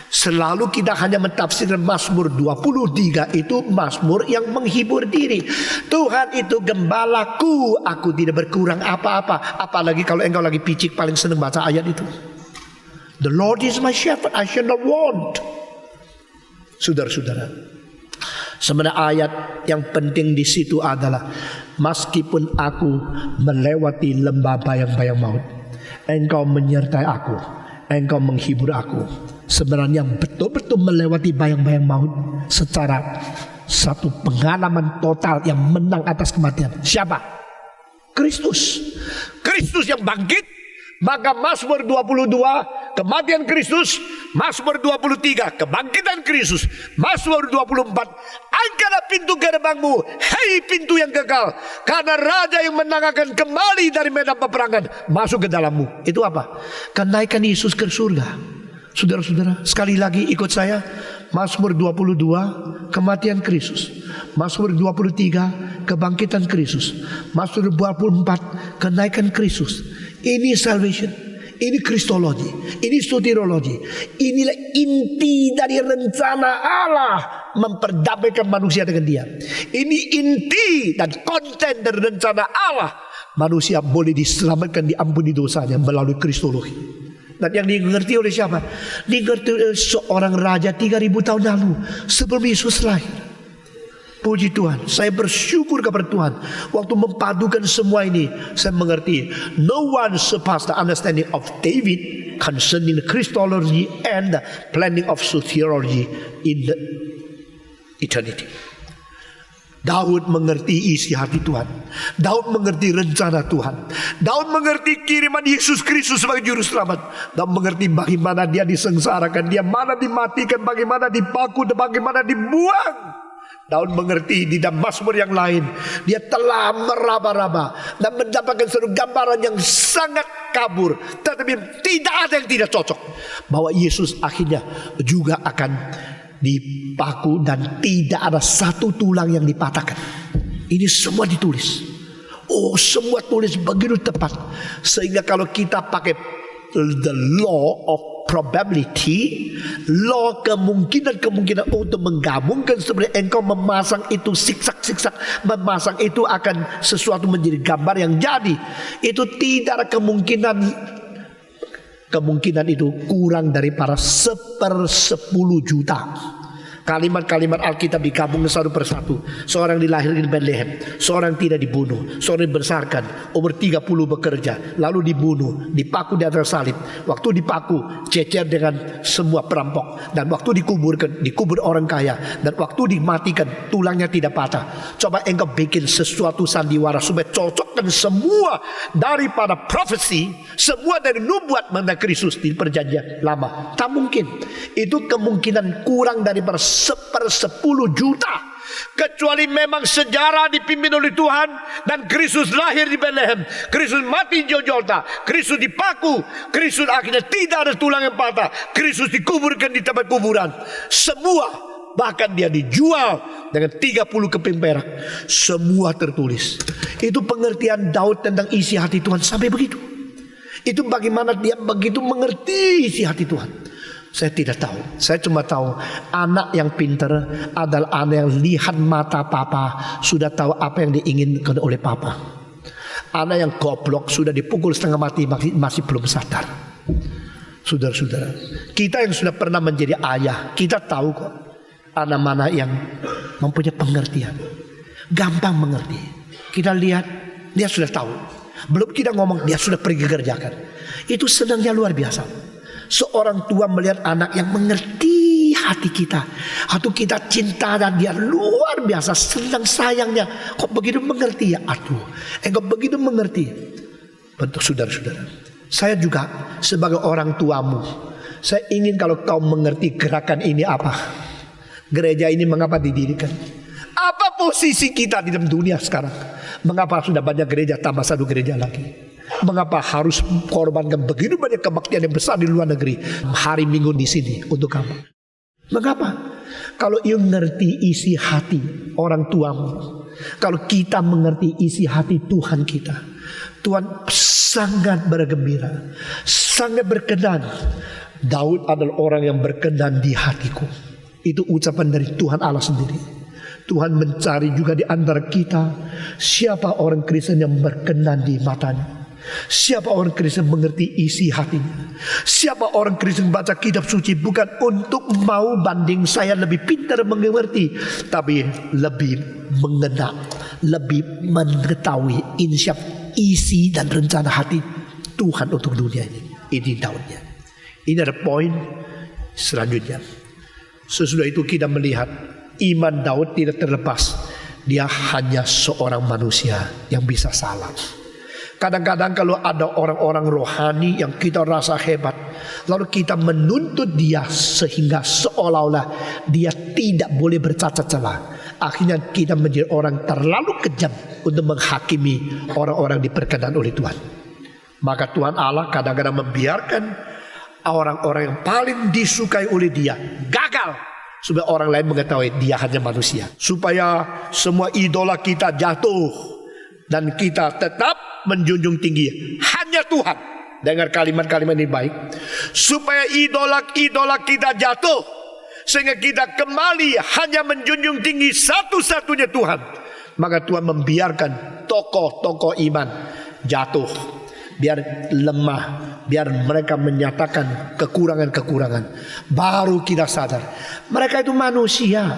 Selalu kita hanya mentafsirkan Mazmur 23 itu Mazmur yang menghibur diri. Tuhan itu gembalaku, aku tidak berkurang apa-apa. Apalagi kalau engkau lagi picik paling senang baca ayat itu. The Lord is my shepherd, I shall not want. Saudara-saudara, sebenarnya ayat yang penting di situ adalah meskipun aku melewati lembah bayang-bayang maut, engkau menyertai aku, engkau menghibur aku. Sebenarnya betul-betul melewati bayang-bayang maut secara satu pengalaman total yang menang atas kematian. Siapa? Kristus. Kristus yang bangkit. Maka Mazmur 22 kematian Kristus, Mazmur 23 kebangkitan Kristus, Mazmur 24 angkatlah pintu gerbangmu, hei pintu yang kekal, karena Raja yang menang akan kembali dari medan peperangan masuk ke dalammu. Itu apa? Kenaikan Yesus ke surga. Saudara-saudara, sekali lagi ikut saya. Mazmur 22 kematian Kristus, Mazmur 23 kebangkitan Kristus, Mazmur 24 kenaikan Kristus. Ini salvation. Ini kristologi, ini soteriologi. Inilah inti dari rencana Allah memperdamaikan manusia dengan Dia. Ini inti dan konten dari rencana Allah. Manusia boleh diselamatkan, diampuni dosanya melalui kristologi. Dan yang dimengerti oleh siapa? Dimengerti oleh seorang raja 3000 tahun lalu sebelum Yesus lahir. Puji Tuhan, saya bersyukur kepada Tuhan. Waktu mempadukan semua ini, saya mengerti. No one surpassed the understanding of David concerning the Christology and the planning of soteriology in the eternity. Daud mengerti isi hati Tuhan. Daud mengerti rencana Tuhan. Daud mengerti kiriman Yesus Kristus sebagai juru selamat. Daud mengerti bagaimana dia disengsarakan, dia mana dimatikan, bagaimana dipaku, dan bagaimana dibuang. Daud mengerti di dalam Mazmur yang lain, dia telah meraba-raba dan mendapatkan satu gambaran yang sangat kabur, tetapi tidak ada yang tidak cocok, bahwa Yesus akhirnya juga akan dipaku dan tidak ada satu tulang yang dipatahkan. Ini semua ditulis. Oh, semua tulis begitu tepat, sehingga kalau kita pakai the law of probability, law kemungkinan untuk menggabungkan, sebenarnya engkau memasang itu siksak, memasang itu akan sesuatu menjadi gambar yang jadi. Itu tidak ada kemungkinan itu kurang daripada 1/10 juta. Kalimat-kalimat Alkitab digabung satu persatu. Seorang dilahirkan di Bethlehem, seorang tidak dibunuh, seorang dibesarkan, umur 30 bekerja, lalu dibunuh, dipaku di atas salib. Waktu dipaku, cecer dengan semua perampok, dan waktu dikubur orang kaya, dan waktu dimatikan, tulangnya tidak patah. Coba engkau bikin sesuatu sandiwara supaya cocokkan semua daripada profesi, semua dari nubuat mengenai Kristus di perjanjian lama. Tak mungkin. Itu kemungkinan kurang daripada 1/10 juta. Kecuali memang sejarah dipimpin oleh Tuhan, dan Kristus lahir di Bethlehem, Kristus mati di Golgota, Kristus dipaku, Kristus akhirnya tidak ada tulang yang patah, Kristus dikuburkan di tempat kuburan. Semua, bahkan dia dijual dengan 30 keping perak. Semua tertulis. Itu pengertian Daud tentang isi hati Tuhan sampai begitu. Itu bagaimana dia begitu mengerti isi hati Tuhan. Saya tidak tahu. Saya cuma tahu anak yang pintar adalah anak yang lihat mata papa, sudah tahu apa yang diinginkan oleh papa. Anak yang goblok sudah dipukul setengah mati masih belum sadar. Saudara-saudara, kita yang sudah pernah menjadi ayah, kita tahu kok anak mana yang mempunyai pengertian, gampang mengerti. Kita lihat dia sudah tahu. Belum kita ngomong dia sudah pergi kerjakan. Itu senangnya luar biasa. Seorang tua melihat anak yang mengerti hati kita, atau kita cinta dan dia luar biasa senang sayangnya. Kok begitu mengerti ya? Aduh, engkau begitu mengerti. Bentuk saudara-saudara, saya juga sebagai orang tuamu, saya ingin kalau kau mengerti gerakan ini apa, gereja ini mengapa didirikan, apa posisi kita di dalam dunia sekarang, mengapa sudah banyak gereja tambah satu gereja lagi. Mengapa harus korbankan begitu banyak kebaktian yang besar di luar negeri, hari Minggu di sini untuk kamu? Mengapa? Kalau ia mengerti isi hati orang tuamu, kalau kita mengerti isi hati Tuhan kita, Tuhan sangat bergembira, sangat berkenan. Daud adalah orang yang berkenan di hatiku. Itu ucapan dari Tuhan Allah sendiri. Tuhan mencari juga di antara kita siapa orang Kristen yang berkenan di matanya. Siapa orang Kristen mengerti isi hatinya. Siapa orang Kristen baca kitab suci bukan untuk mau banding saya lebih pintar mengerti, tapi lebih mengenal, lebih mengetahui insyaf isi dan rencana hati Tuhan untuk dunia ini. Ini Daudnya. Ini ada poin selanjutnya. Sesudah itu kita melihat iman Daud tidak terlepas. Dia hanya seorang manusia yang bisa salah. Kadang-kadang kalau ada orang-orang rohani yang kita rasa hebat, lalu kita menuntut dia sehingga seolah-olah dia tidak boleh bercacat celah. Akhirnya kita menjadi orang terlalu kejam untuk menghakimi orang-orang diperkenan oleh Tuhan. Maka Tuhan Allah kadang-kadang membiarkan orang-orang yang paling disukai oleh dia gagal, supaya orang lain mengetahui dia hanya manusia, supaya semua idola kita jatuh dan kita tetap menjunjung tinggi hanya Tuhan. dengar kalimat-kalimat ini baik, supaya idola-idola kita jatuh, sehingga kita kembali hanya menjunjung tinggi satu-satunya Tuhan. Maka Tuhan membiarkan tokoh-tokoh iman jatuh, biar lemah, biar mereka menyatakan kekurangan-kekurangan. Baru kita sadar, mereka itu manusia.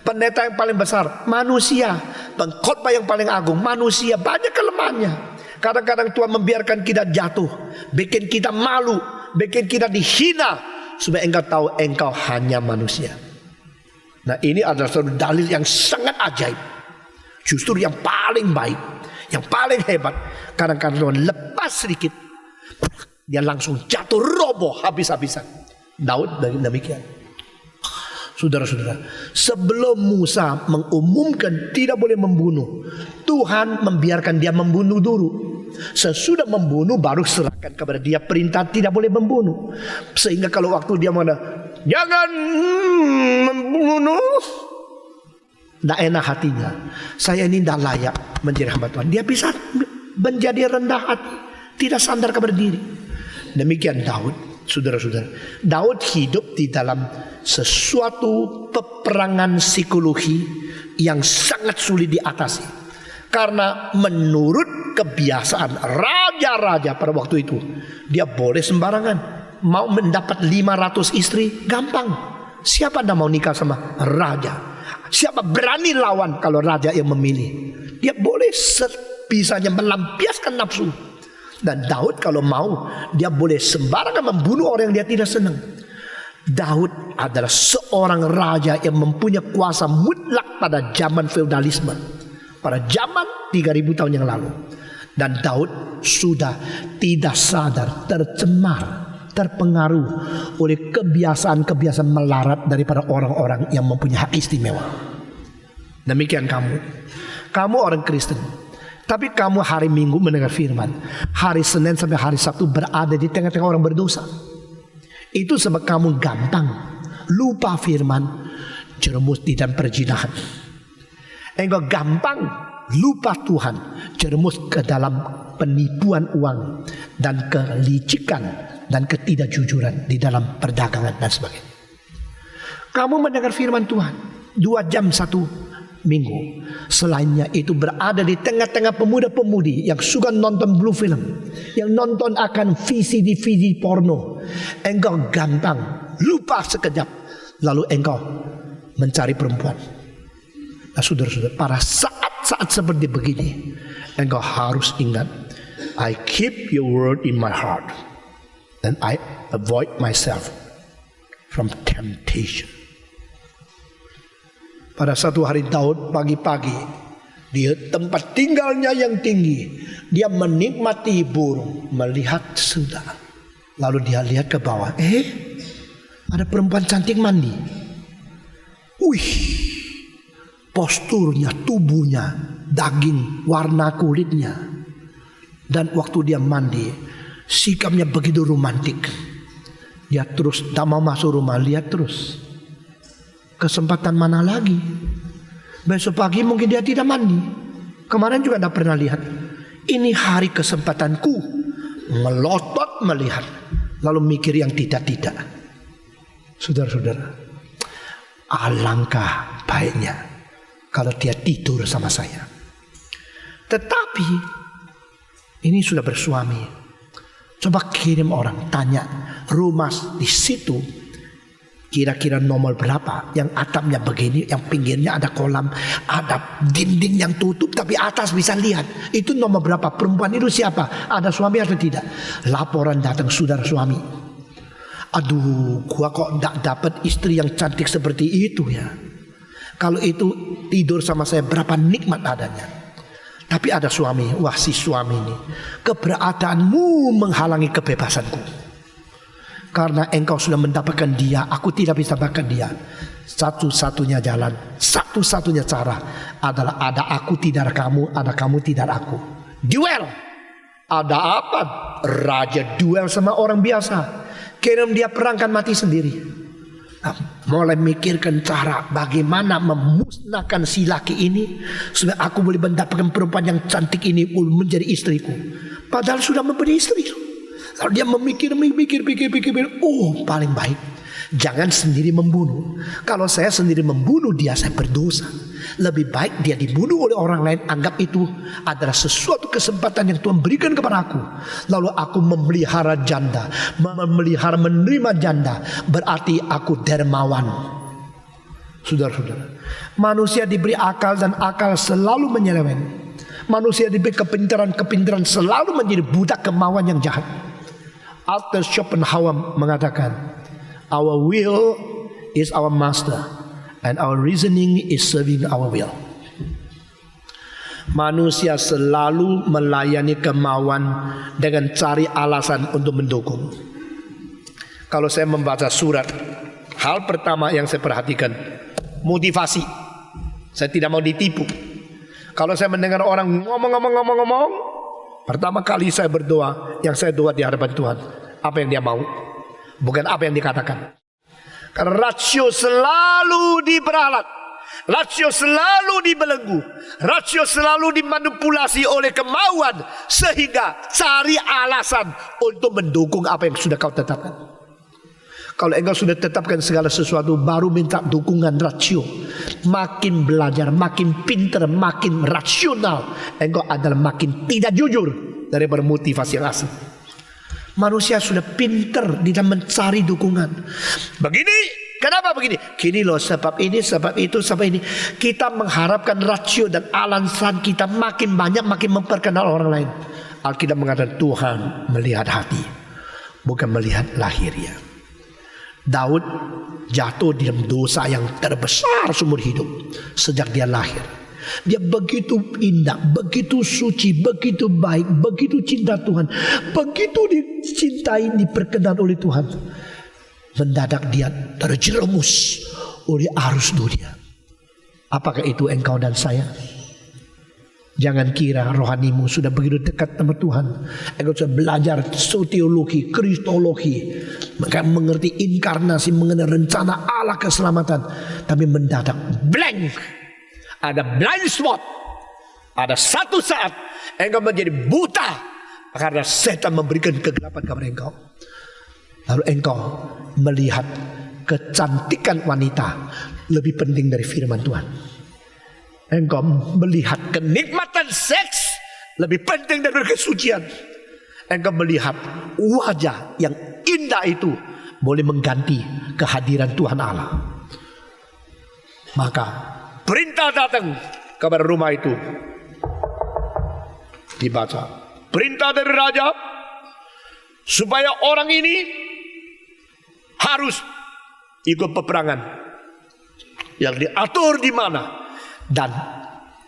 Pendeta yang paling besar manusia, pengkhotbah yang paling agung manusia, banyak kelemahannya. Kadang-kadang Tuhan membiarkan kita jatuh, bikin kita malu, bikin kita dihina, supaya engkau tahu engkau hanya manusia. Nah, ini adalah satu dalil yang sangat ajaib. Justru yang paling baik, yang paling hebat, kadang-kadang Tuhan lepas sedikit, dia langsung jatuh roboh habis-habisan. Daud demikian. Saudara-saudara, sebelum Musa mengumumkan tidak boleh membunuh, Tuhan membiarkan dia membunuh dulu. Sesudah membunuh baru serahkan kepada dia perintah tidak boleh membunuh. Sehingga kalau waktu dia mana, jangan membunuh, tidak enak hatinya. Saya ini tidak layak menjadi hamba Tuhan. Dia bisa menjadi rendah hati, tidak sandar kepada diri. Demikian Daud. Saudara-saudara, Daud hidup di dalam sesuatu peperangan psikologi yang sangat sulit diatasi. Karena menurut kebiasaan raja-raja pada waktu itu, dia boleh sembarangan. Mau mendapat 500 istri, gampang. Siapa tidak mau nikah sama raja? Siapa berani lawan kalau raja yang memilih? Dia boleh sebisanya melampiaskan nafsu. Dan Daud kalau mau, dia boleh sembarangan membunuh orang yang dia tidak senang. Daud adalah seorang raja yang mempunyai kuasa mutlak pada zaman feudalisme, pada zaman 3000 tahun yang lalu. Dan Daud sudah tidak sadar, tercemar, terpengaruh oleh kebiasaan-kebiasaan melarat daripada orang-orang yang mempunyai hak istimewa. Demikian kamu orang Kristen, tapi kamu hari Minggu mendengar firman, hari Senin sampai hari Sabtu berada di tengah-tengah orang berdosa. Itu sebab kamu gampang lupa firman, jerumus di dalam perzinahan. Engkau gampang lupa Tuhan, jerumus ke dalam penipuan uang dan kelicikan dan ketidakjujuran di dalam perdagangan dan sebagainya. Kamu mendengar firman Tuhan 2 jam 1 minggu, selainnya itu berada di tengah-tengah pemuda-pemudi yang suka nonton blue film, yang nonton akan VCD porno. Engkau gampang lupa sekejap, lalu engkau mencari perempuan. Nah, saudara-saudara, pada saat-saat seperti begini, engkau harus ingat, I keep your word in my heart, and I avoid myself from temptation. Pada satu hari Daud pagi-pagi di tempat tinggalnya yang tinggi, dia menikmati burung, melihat sudah. Lalu dia lihat ke bawah, ada perempuan cantik mandi. Wih, posturnya, tubuhnya, daging, warna kulitnya. Dan waktu dia mandi, sikapnya begitu romantik. Dia terus tak mau masuk rumah, lihat terus. Kesempatan mana lagi? Besok pagi mungkin dia tidak mandi. Kemarin juga tidak pernah lihat. Ini hari kesempatanku. Melotot melihat, lalu mikir yang tidak-tidak. Saudara-saudara, alangkah baiknya kalau dia tidur sama saya. Tetapi ini sudah bersuami. Coba kirim orang tanya, rumah di situ kira-kira nomor berapa? Yang atapnya begini, yang pinggirnya ada kolam, ada dinding yang tutup tapi atas bisa lihat. Itu nomor berapa? Perempuan itu siapa? Ada suami atau tidak? Laporan datang, saudara suami. Aduh, gua kok tidak dapat istri yang cantik seperti itu ya. Kalau itu tidur sama saya berapa nikmat adanya. Tapi ada suami, wah si suami ini, keberadaanmu menghalangi kebebasanku. Karena engkau sudah mendapatkan dia, aku tidak bisa dapatkan dia. Satu-satunya jalan, satu-satunya cara adalah ada aku tidak kamu, ada kamu tidak aku. Duel. Ada apa? Raja duel sama orang biasa. Kirim dia perang kan mati sendiri. Nah, mulai mikirkan cara bagaimana memusnahkan si laki ini supaya aku boleh mendapatkan perempuan yang cantik ini menjadi istriku. Padahal sudah memberi istri. Lalu dia memikir, oh paling baik jangan sendiri membunuh. Kalau saya sendiri membunuh dia, saya berdosa. Lebih baik dia dibunuh oleh orang lain. Anggap itu adalah sesuatu kesempatan yang Tuhan berikan kepada aku. Lalu aku memelihara janda, menerima janda. Berarti aku dermawan. Saudara-saudara, manusia diberi akal dan akal selalu menyeleweng. Manusia diberi kepintaran selalu menjadi budak kemauan yang jahat. Arthur Schopenhauer mengatakan, our will is our master and our reasoning is serving our will. Manusia selalu melayani kemauan dengan cari alasan untuk mendukung. Kalau saya membaca surat, hal pertama yang saya perhatikan motivasi. Saya tidak mau ditipu. Kalau saya mendengar orang ngomong, pertama kali saya berdoa, yang saya doa di hadapan Tuhan, apa yang dia mau, bukan apa yang dikatakan. Karena rasio selalu diperalat, rasio selalu dibelenggu, rasio selalu dimanipulasi oleh kemauan, sehingga cari alasan untuk mendukung apa yang sudah kau tetapkan. Kalau engkau sudah tetapkan segala sesuatu, baru minta dukungan rasio. Makin belajar, makin pintar, makin rasional, engkau adalah makin tidak jujur daripada motivasi yang asli. Manusia sudah pintar di dalam mencari dukungan. Begini, kenapa begini? Gini loh, sebab ini, sebab itu, sebab ini. Kita mengharapkan rasio dan alasan kita makin banyak, makin memperkenal orang lain. Alkitab mengatakan Tuhan melihat hati, bukan melihat lahirnya. Daud jatuh di dalam dosa yang terbesar seumur hidup sejak dia lahir. Dia begitu indah, begitu suci, begitu baik, begitu cinta Tuhan, begitu dicintai, diperkenan oleh Tuhan. Mendadak dia terjerumus oleh arus dunia. Apakah itu engkau dan saya? Jangan kira rohanimu sudah begitu dekat sama Tuhan, engkau sudah belajar soteriologi, kristologi, maka mengerti inkarnasi, mengenai rencana Allah keselamatan, tapi mendadak blank, ada blind spot, ada satu saat engkau menjadi buta karena setan memberikan kegelapan kepada engkau. Lalu engkau melihat kecantikan wanita lebih penting dari firman Tuhan. Engkau melihat kenikmatan seks lebih penting dari kesucian. Engkau melihat wajah yang indah itu boleh mengganti kehadiran Tuhan Allah. Maka perintah datang kepada rumah itu. Dibaca perintah dari raja supaya orang ini harus ikut peperangan yang diatur di mana. Dan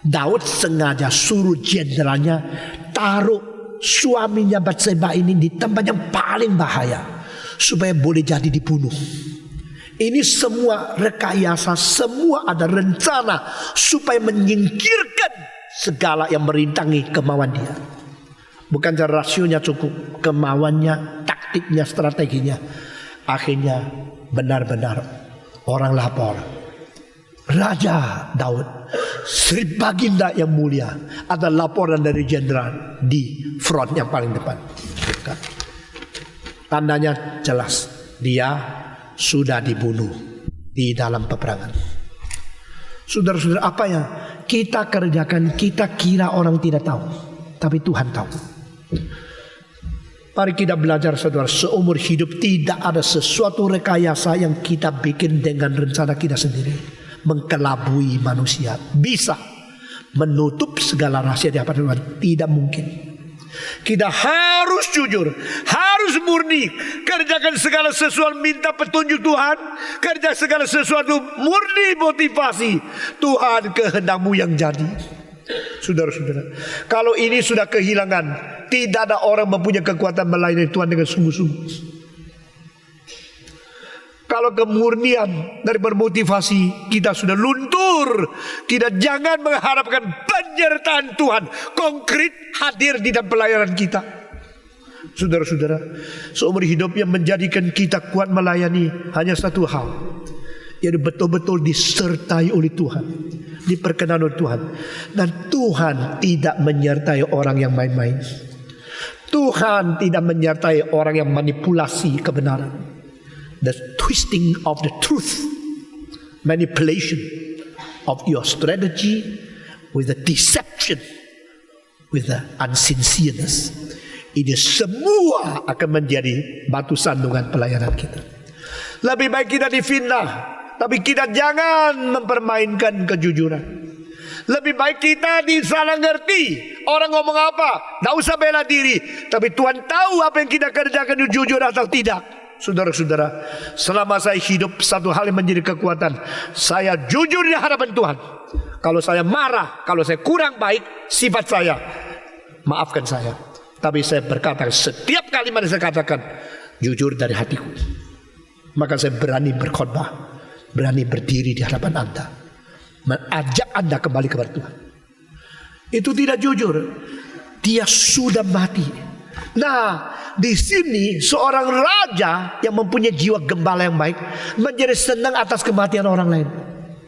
Daud sengaja suruh jenderalnya taruh suaminya Batseba ini di tempat yang paling bahaya supaya boleh jadi dibunuh. Ini semua rekayasa, semua ada rencana supaya menyingkirkan segala yang merintangi kemauan dia. Bukan cara rasionya cukup, kemauannya, taktiknya, strateginya. Akhirnya benar-benar orang lapor. Raja Daud, Sri Baginda yang mulia, ada laporan dari jenderal di front yang paling depan. Tandanya jelas, dia sudah dibunuh di dalam peperangan. Saudara-saudara, apa yang kita kerjakan, kita kira orang tidak tahu, tapi Tuhan tahu. Mari kita belajar, saudara, seumur hidup tidak ada sesuatu rekayasa yang kita bikin dengan rencana kita sendiri. Mengkelabui manusia, bisa menutup segala rahasia di hadapan Tuhan, tidak mungkin. Kita harus jujur, harus murni, kerjakan segala sesuatu minta petunjuk Tuhan, kerja segala sesuatu murni motivasi Tuhan, kehendakmu yang jadi. Saudara-saudara, kalau ini sudah kehilangan, tidak ada orang mempunyai kekuatan melayani Tuhan dengan sungguh-sungguh. Kalau kemurnian dari bermotivasi kita sudah luntur, kita jangan mengharapkan penyertaan Tuhan konkret hadir di dalam pelayanan kita. Saudara-saudara, seumur hidup yang menjadikan kita kuat melayani hanya satu hal, yaitu betul-betul disertai oleh Tuhan, diperkenan oleh Tuhan. Dan Tuhan tidak menyertai orang yang main-main. Tuhan tidak menyertai orang yang manipulasi kebenaran. The twisting of the truth, manipulation of your strategy with the deception, with the unsincereness. Ini semua akan menjadi batu sandungan pelayanan kita. Lebih baik kita difitnah, tapi kita jangan mempermainkan kejujuran. Lebih baik kita disalah ngerti. Orang ngomong apa, tidak usah bela diri, tapi Tuhan tahu apa yang kita kerjakan itu jujur atau tidak. Saudara-saudara, selama saya hidup, satu hal yang menjadi kekuatan, saya jujur di hadapan Tuhan. Kalau saya marah, kalau saya kurang baik sifat saya, maafkan saya. Tapi saya berkata, setiap kalimat yang saya katakan jujur dari hatiku. Maka saya berani berkhotbah, berani berdiri di hadapan Anda, mengajak Anda kembali kepada Tuhan. Itu tidak jujur. Dia sudah mati. Nah, di sini seorang raja yang mempunyai jiwa gembala yang baik menjadi senang atas kematian orang lain.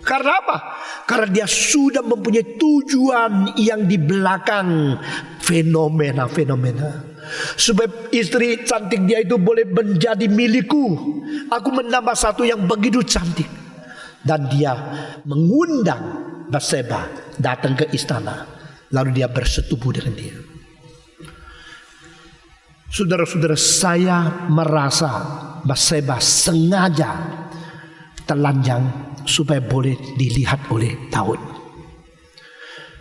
Karena apa? Karena dia sudah mempunyai tujuan yang di belakang fenomena-fenomena. Supaya istri cantik dia itu boleh menjadi milikku. Aku menambah satu yang begitu cantik. Dan dia mengundang Batseba datang ke istana. Lalu dia bersetubuh dengan dia. Saudara-saudara, saya merasa Batseba sengaja telanjang supaya boleh dilihat oleh Daud.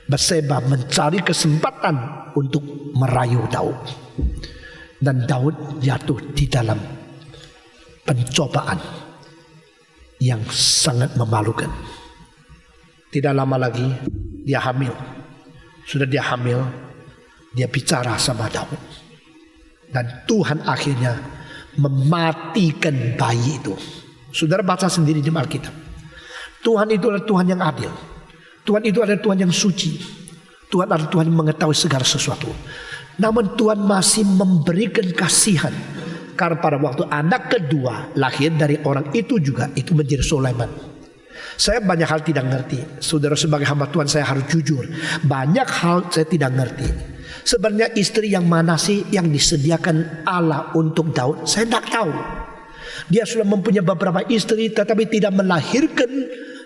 Batseba mencari kesempatan untuk merayu Daud. Dan Daud jatuh di dalam pencobaan yang sangat memalukan. Tidak lama lagi dia hamil. Sudah dia hamil, dia bicara sama Daud. Dan Tuhan akhirnya mematikan bayi itu. Saudara baca sendiri di Alkitab. Tuhan itu adalah Tuhan yang adil. Tuhan itu adalah Tuhan yang suci. Tuhan adalah Tuhan yang mengetahui segala sesuatu. Namun Tuhan masih memberikan kasihan. Karena pada waktu anak kedua lahir dari orang itu juga, itu menjadi Sulaiman. Saya banyak hal tidak ngerti. Saudara, sebagai hamba Tuhan saya harus jujur. Banyak hal saya tidak ngerti. Sebenarnya istri yang mana sih yang disediakan Allah untuk Daud? Saya tidak tahu. Dia sudah mempunyai beberapa istri tetapi tidak melahirkan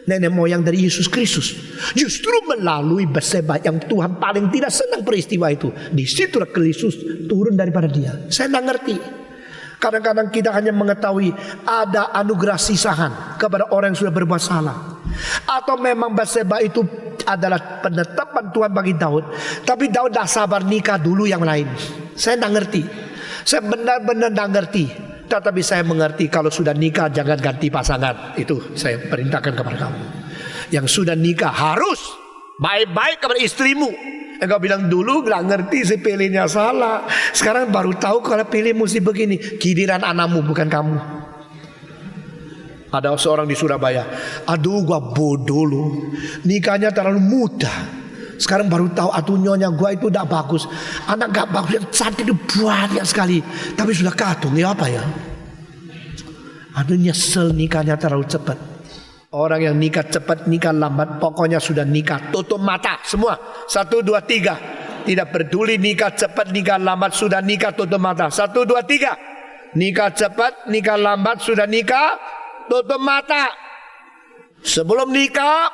nenek moyang dari Yesus Kristus. Justru melalui Batseba yang Tuhan paling tidak senang peristiwa itu. Disitulah Kristus turun daripada dia. Saya tidak ngerti. Kadang-kadang kita hanya mengetahui ada anugerah sisahan kepada orang yang sudah berbuat salah. Atau memang Batseba itu adalah penetapan Tuhan bagi Daud. Tapi Daud dah sabar nikah dulu yang lain. Saya tidak ngerti. Saya benar-benar tidak ngerti. Tetapi saya mengerti kalau sudah nikah jangan ganti pasangan. Itu saya perintahkan kepada kamu. Yang sudah nikah harus baik-baik kepada istrimu. Engkau bilang dulu gak ngerti si pilihnya salah. Sekarang baru tahu kalau pilih mesti begini. Giliran anakmu bukan kamu. Ada seorang di Surabaya. Aduh gua bodoh lu. Nikahnya terlalu muda. Sekarang baru tahu atuh nyonya gua itu tidak bagus. Anak gak bagus yang cantik itu banyak sekali. Tapi sudah katung ya apa ya. Aduh nyesel nikahnya terlalu cepat. Orang yang nikah cepat, nikah lambat, pokoknya sudah nikah, tutup mata semua. 1, 2, 3. Tidak peduli nikah cepat, nikah lambat, sudah nikah, tutup mata. 1, 2, 3. Nikah cepat, nikah lambat, sudah nikah, tutup mata. Sebelum nikah,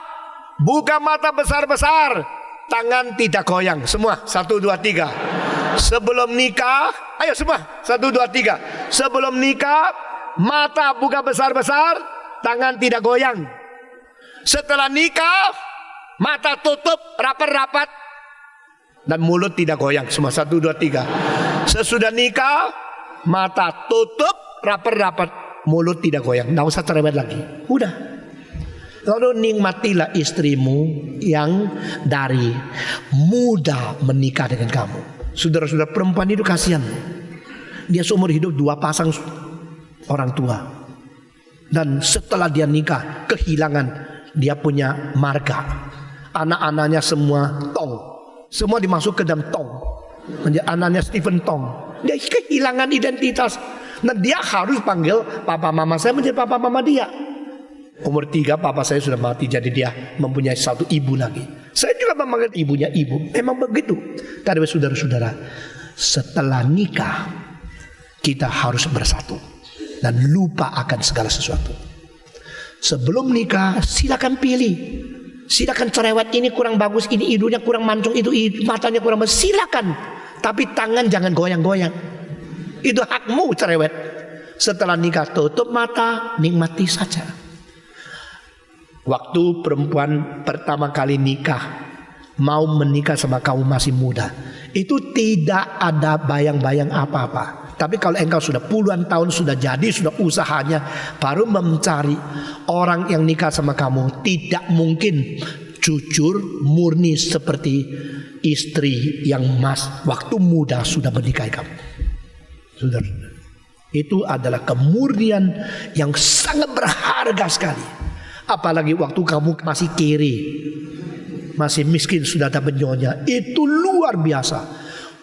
buka mata besar-besar, tangan tidak goyang. Semua 1, 2, 3. Sebelum nikah, ayo semua 1, 2, 3. Sebelum nikah, mata buka besar-besar, tangan tidak goyang. Setelah nikah, mata tutup rapat-rapat dan mulut tidak goyang. Semua 1, 2, 3. Sesudah nikah, mata tutup rapat-rapat, mulut tidak goyang. Tidak usah cerewet lagi. Udah. Lalu nikmatilah istrimu yang dari muda menikah dengan kamu. Saudara-saudara, perempuan itu kasihan. Dia seumur hidup 2 pasang orang tua. Dan setelah dia nikah, kehilangan dia punya marga. Anak-anaknya semua Tong. Semua dimasuk ke dalam Tong. Anaknya Stephen Tong. Dia kehilangan identitas. Nah dia harus panggil papa mama saya menjadi papa mama dia. Umur 3 papa saya sudah mati. Jadi dia mempunyai 1 ibu lagi. Saya juga memanggil ibunya ibu. Memang begitu. Tapi saudara-saudara, Setelah nikah kita harus bersatu dan lupa akan segala sesuatu. Sebelum nikah silakan pilih, silakan cerewet, ini kurang bagus, ini hidungnya kurang mancung, itu matanya kurang bagus, silakan. Tapi tangan jangan goyang-goyang. Itu hakmu cerewet. Setelah nikah tutup mata, nikmati saja. Waktu perempuan pertama kali nikah, mau menikah sama kamu masih muda, itu tidak ada bayang-bayang apa-apa. Tapi kalau engkau sudah puluhan tahun, sudah jadi, sudah usahanya, baru mencari orang yang nikah sama kamu, tidak mungkin jujur, murni seperti istri yang waktu muda sudah menikahi kamu. Saudara, itu adalah kemurnian yang sangat berharga sekali. Apalagi waktu kamu masih kiri, masih miskin, sudah ada benyonya, itu luar biasa.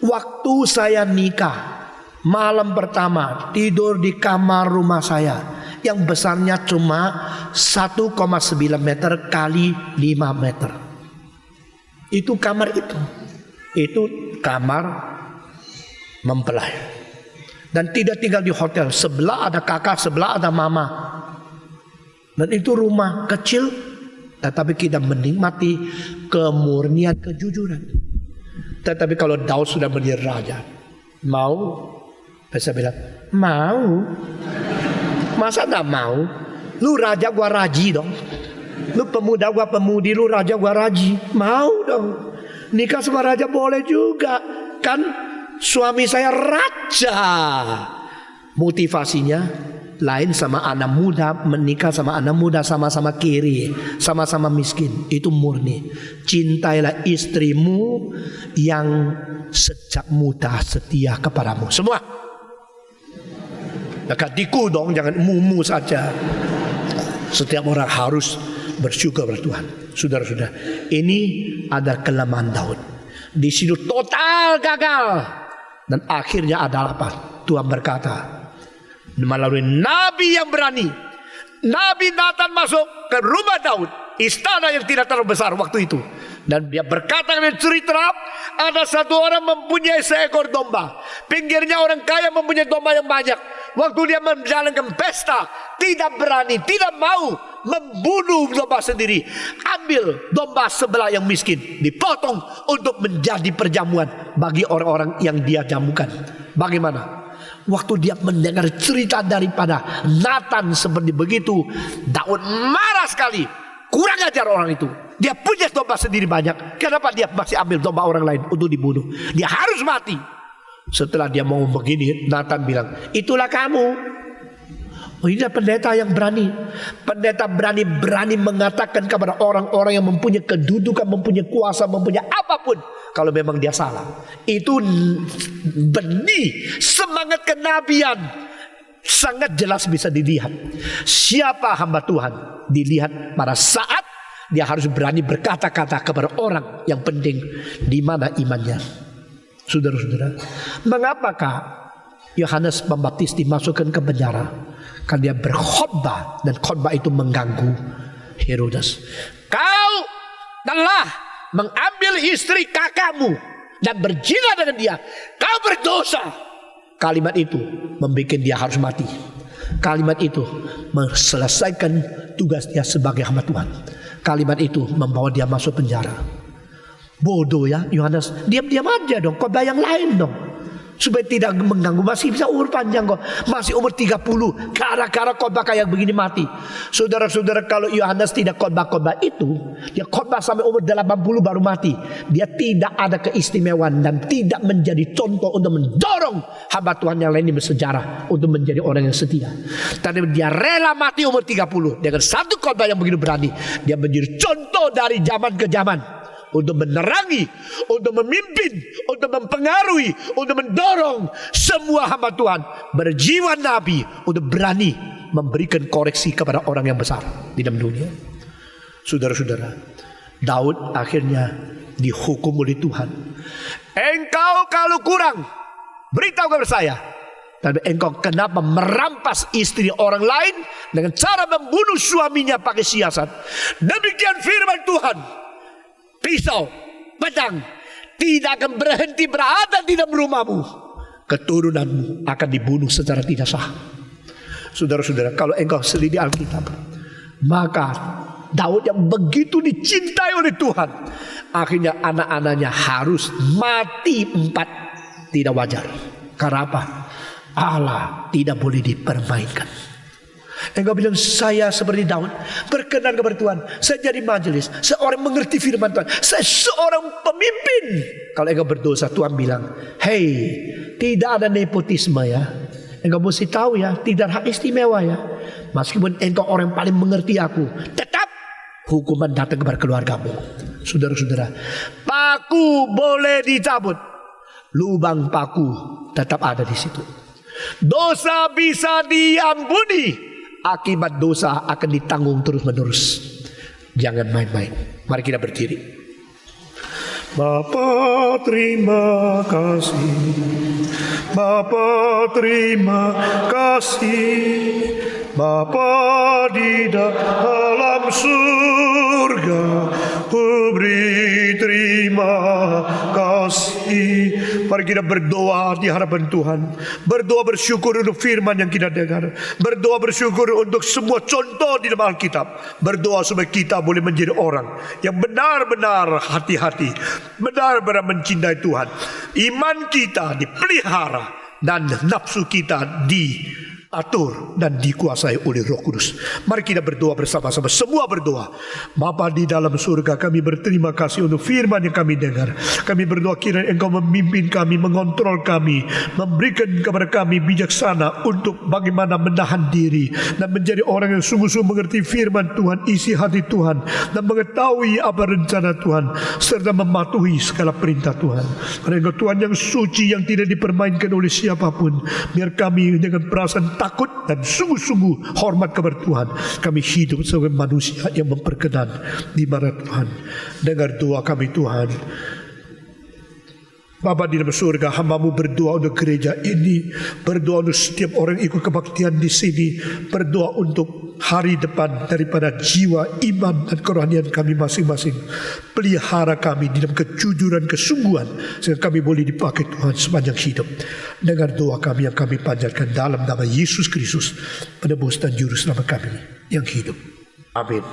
Waktu saya nikah, malam pertama tidur di kamar rumah saya yang besarnya cuma 1,9 meter kali 5 meter. Itu kamar itu kamar mempelai. Dan tidak tinggal di hotel, sebelah ada kakak, sebelah ada mama. Dan itu rumah kecil, tetapi kita menikmati kemurnian, kejujuran. Tetapi kalau Daud sudah menjadi raja, mau? Bisa bilang, mau. Masa gak mau? Lu raja gua raji dong. Lu pemuda gua pemudi, lu raja gua raji. Mau dong. Nikah sama raja boleh juga. Kan suami saya raja. Motivasinya lain sama anak muda. Menikah sama anak muda sama-sama kiri, sama-sama miskin. Itu murni. Cintailah istrimu yang sejak muda setia kepadamu. Semua. Dekat diku dong, jangan mumu saja. Setiap orang harus bersyukur pada Tuhan. Saudara-saudara, ini ada kelemahan Daud. Di situ total gagal. Dan akhirnya ada apa? Tuhan berkata, melalui nabi yang berani, Nabi Nathan masuk ke rumah Daud, istana yang tidak terlalu besar waktu itu. Dan dia berkata dengan cerita, ada satu orang mempunyai seekor domba. Pinggirnya orang kaya mempunyai domba yang banyak. Waktu dia menjalankan pesta, tidak berani, tidak mau membunuh domba sendiri. Ambil domba sebelah yang miskin, dipotong untuk menjadi perjamuan bagi orang-orang yang dia jamukan. Bagaimana? Waktu dia mendengar cerita daripada Nathan seperti begitu, Daud marah sekali. Kurang ajar orang itu. Dia punya domba sendiri banyak. Kenapa dia masih ambil domba orang lain untuk dibunuh? Dia harus mati. Setelah dia mau begini, Nathan bilang, itulah kamu. Oh, ini pendeta yang berani. Pendeta berani mengatakan kepada orang-orang yang mempunyai kedudukan, mempunyai kuasa, mempunyai apapun, kalau memang dia salah. Itu benih semangat kenabian. Sangat jelas bisa dilihat. Siapa hamba Tuhan? Dilihat pada saat dia harus berani berkata-kata kepada orang yang penting di mana imannya. Saudara-saudara, mengapakah Yohanes Pembaptis dimasukkan ke penjara? Karena dia berkhotbah, dan khotbah itu mengganggu Herodes. Kau telah mengambil istri kakakmu dan berzina dengan dia. Kau berdosa. Kalimat itu membuat dia harus mati. Kalimat itu menyelesaikan tugas dia sebagai hamba Tuhan. Kalimat itu membawa dia masuk penjara. Bodoh ya Yohanes. Diam-diam aja dong. Khotbah yang lain dong. Supaya tidak mengganggu. Masih bisa umur panjang kok. Masih umur 30. Gara-gara khotbah kayak begini mati. Saudara-saudara, kalau Yohanes tidak khotbah itu, dia khotbah sampai umur 80 baru mati. Dia tidak ada keistimewaan dan tidak menjadi contoh untuk mendorong hamba Tuhan yang lain bersejarah untuk menjadi orang yang setia. Tapi dia rela mati umur 30 dengan satu khotbah yang begitu berani. Dia menjadi contoh dari zaman ke zaman, untuk menerangi, untuk memimpin, untuk mempengaruhi, untuk mendorong semua hamba Tuhan berjiwa nabi untuk berani memberikan koreksi kepada orang yang besar di dalam dunia. Saudara-saudara, Daud akhirnya dihukum oleh Tuhan. Engkau kalau kurang, beritahu kepada saya. Tapi engkau kenapa merampas istri orang lain dengan cara membunuh suaminya pakai siasat? Demikian firman Tuhan. Pisau, pedang tidak akan berhenti berada di dalam rumahmu. Keturunanmu akan dibunuh secara tidak sah. Saudara-saudara, kalau engkau selidiki Alkitab, maka Daud yang begitu dicintai oleh Tuhan, akhirnya anak-anaknya harus mati 4. Tidak wajar. Karena apa? Allah tidak boleh dipermainkan. Engkau bilang, saya seperti Daud, berkenan kepada Tuhan, saya jadi majelis, seorang mengerti firman Tuhan, saya seorang pemimpin. Kalau engkau berdosa, Tuhan bilang, hei, tidak ada nepotisme ya. Engkau mesti tahu ya, tidak hak istimewa ya. Meskipun engkau orang yang paling mengerti aku, tetap hukuman datang kepada keluargamu. Saudara-saudara, paku boleh dicabut, lubang paku tetap ada di situ. Dosa bisa diampuni, akibat dosa akan ditanggung terus-menerus. Jangan main-main. Mari kita berdiri. Bapa terima kasih, Bapa terima kasih, Bapa di dalam surga, ku beri terima kasih. Mari kita berdoa di hadapan Tuhan, berdoa bersyukur untuk firman yang kita dengar, berdoa bersyukur untuk semua contoh di dalam Alkitab, berdoa supaya kita boleh menjadi orang yang benar-benar hati-hati, benar-benar mencintai Tuhan. Iman kita dipelihara dan nafsu kita diatur dan dikuasai oleh Roh Kudus. Mari kita berdoa bersama-sama, semua berdoa. Bapa di dalam surga, kami berterima kasih untuk firman yang kami dengar. Kami berdoa kiranya Engkau memimpin kami, mengontrol kami, memberikan kepada kami bijaksana untuk bagaimana menahan diri dan menjadi orang yang sungguh-sungguh mengerti firman Tuhan, isi hati Tuhan, dan mengetahui apa rencana Tuhan, serta mematuhi segala perintah Tuhan. Karena Engkau Tuhan yang suci, yang tidak dipermainkan oleh siapapun. Biar kami dengan perasaan takut dan sungguh-sungguh hormat kepada Tuhan, kami hidup sebagai manusia yang memperkenan di mana Tuhan. Dengar doa kami Tuhan. Bapa di dalam surga, hamba-Mu berdoa untuk gereja ini, berdoa untuk setiap orang ikut kebaktian di sini, berdoa untuk hari depan daripada jiwa, iman dan kerohanian kami masing-masing. Pelihara kami di dalam kejujuran, kesungguhan, sehingga kami boleh dipakai Tuhan sepanjang hidup. Dengar doa kami yang kami panjatkan dalam nama Yesus Kristus, penebus dan juru selamat kami yang hidup. Amin.